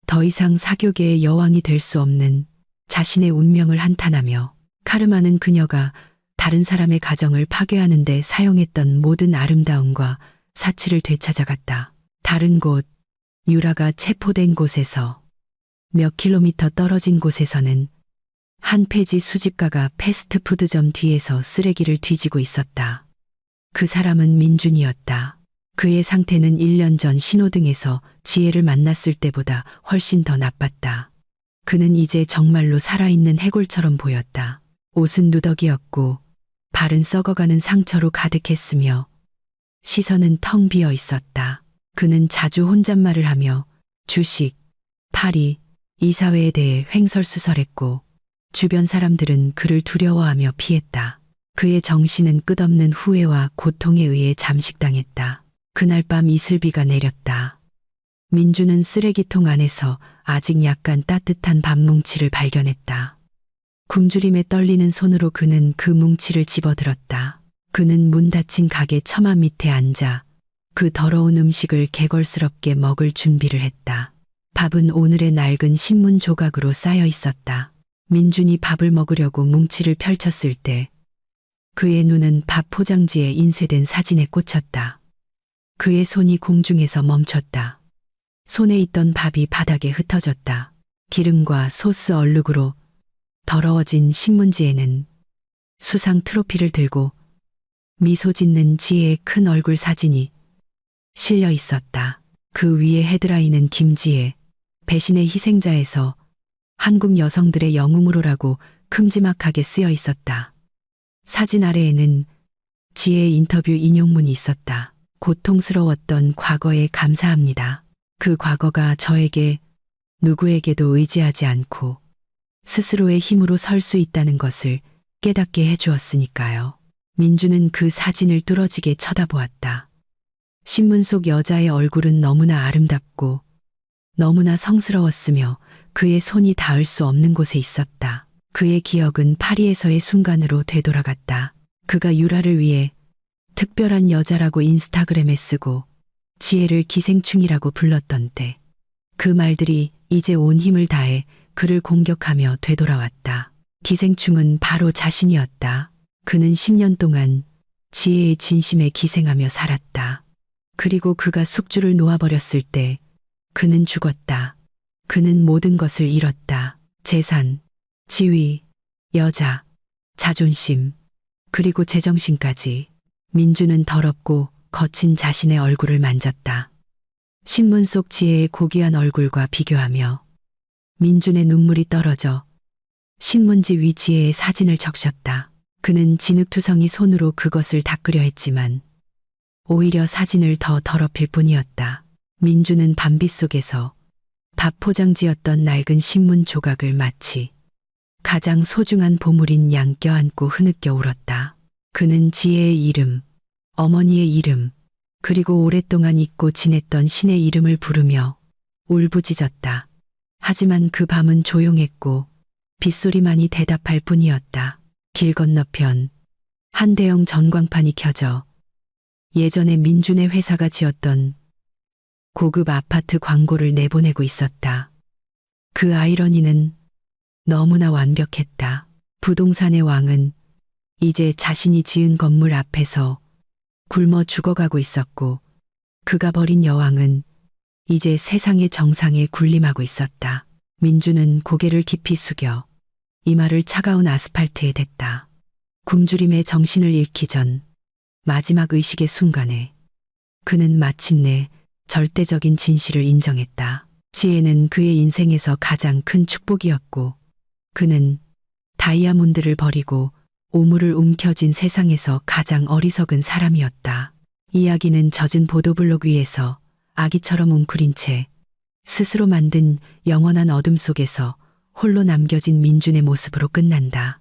더 이상 사교계의 여왕이 될 수 없는 자신의 운명을 한탄하며 카르마는 그녀가 다른 사람의 가정을 파괴하는 데 사용했던 모든 아름다움과 사치를 되찾아갔다. 다른 곳, 유라가 체포된 곳에서 몇 킬로미터 떨어진 곳에서는 한 폐지 수집가가 패스트푸드점 뒤에서 쓰레기를 뒤지고 있었다. 그 사람은 민준이었다. 그의 상태는 1년 전 신호등에서 지혜를 만났을 때보다 훨씬 더 나빴다. 그는 이제 정말로 살아있는 해골처럼 보였다. 옷은 누더기였고 발은 썩어가는 상처로 가득했으며 시선은 텅 비어 있었다. 그는 자주 혼잣말을 하며 주식, 파리, 이사회에 대해 횡설수설했고 주변 사람들은 그를 두려워하며 피했다. 그의 정신은 끝없는 후회와 고통에 의해 잠식당했다. 그날 밤 이슬비가 내렸다. 민주는 쓰레기통 안에서 아직 약간 따뜻한 밥뭉치를 발견했다. 굶주림에 떨리는 손으로 그는 그 뭉치를 집어들었다. 그는 문 닫힌 가게 처마 밑에 앉아 그 더러운 음식을 개걸스럽게 먹을 준비를 했다. 밥은 오늘의 낡은 신문 조각으로 쌓여 있었다. 민준이 밥을 먹으려고 뭉치를 펼쳤을 때 그의 눈은 밥 포장지에 인쇄된 사진에 꽂혔다. 그의 손이 공중에서 멈췄다. 손에 있던 밥이 바닥에 흩어졌다. 기름과 소스 얼룩으로 더러워진 신문지에는 수상 트로피를 들고 미소 짓는 지혜의 큰 얼굴 사진이 실려 있었다. 그 위에 헤드라인은 김지혜, 배신의 희생자에서 한국 여성들의 영웅으로라고 큼지막하게 쓰여 있었다. 사진 아래에는 지혜의 인터뷰 인용문이 있었다. 고통스러웠던 과거에 감사합니다. 그 과거가 저에게 누구에게도 의지하지 않고 스스로의 힘으로 설 수 있다는 것을 깨닫게 해주었으니까요. 민주는 그 사진을 뚫어지게 쳐다보았다. 신문 속 여자의 얼굴은 너무나 아름답고 너무나 성스러웠으며 그의 손이 닿을 수 없는 곳에 있었다. 그의 기억은 파리에서의 순간으로 되돌아갔다. 그가 유라를 위해 특별한 여자라고 인스타그램에 쓰고 지혜를 기생충이라고 불렀던 때 그 말들이 이제 온 힘을 다해 그를 공격하며 되돌아왔다. 기생충은 바로 자신이었다. 그는 10년 동안 지혜의 진심에 기생하며 살았다. 그리고 그가 숙주를 놓아버렸을 때 그는 죽었다. 그는 모든 것을 잃었다. 재산, 지위, 여자, 자존심, 그리고 제정신까지. 민주는 더럽고 거친 자신의 얼굴을 만졌다. 신문 속 지혜의 고귀한 얼굴과 비교하며 민준의 눈물이 떨어져 신문지 위 지혜의 사진을 적셨다. 그는 진흙투성이 손으로 그것을 닦으려 했지만 오히려 사진을 더 더럽힐 뿐이었다. 민주는 밤빛 속에서 밥 포장지였던 낡은 신문 조각을 마치 가장 소중한 보물인 양 껴안고 흐느껴 울었다. 그는 지혜의 이름, 어머니의 이름, 그리고 오랫동안 잊고 지냈던 신의 이름을 부르며 울부짖었다. 하지만 그 밤은 조용했고 빗소리만이 대답할 뿐이었다. 길 건너편 한 대형 전광판이 켜져 예전에 민준의 회사가 지었던 고급 아파트 광고를 내보내고 있었다. 그 아이러니는 너무나 완벽했다. 부동산의 왕은 이제 자신이 지은 건물 앞에서 굶어 죽어가고 있었고 그가 버린 여왕은 이제 세상의 정상에 군림하고 있었다. 민주는 고개를 깊이 숙여 이마를 차가운 아스팔트에 댔다. 굶주림에 정신을 잃기 전 마지막 의식의 순간에 그는 마침내 절대적인 진실을 인정했다. 지혜는 그의 인생에서 가장 큰 축복이었고 그는 다이아몬드를 버리고 오물을 움켜쥔 세상에서 가장 어리석은 사람이었다. 이야기는 젖은 보도블록 위에서 아기처럼 웅크린 채 스스로 만든 영원한 어둠 속에서 홀로 남겨진 민준의 모습으로 끝난다.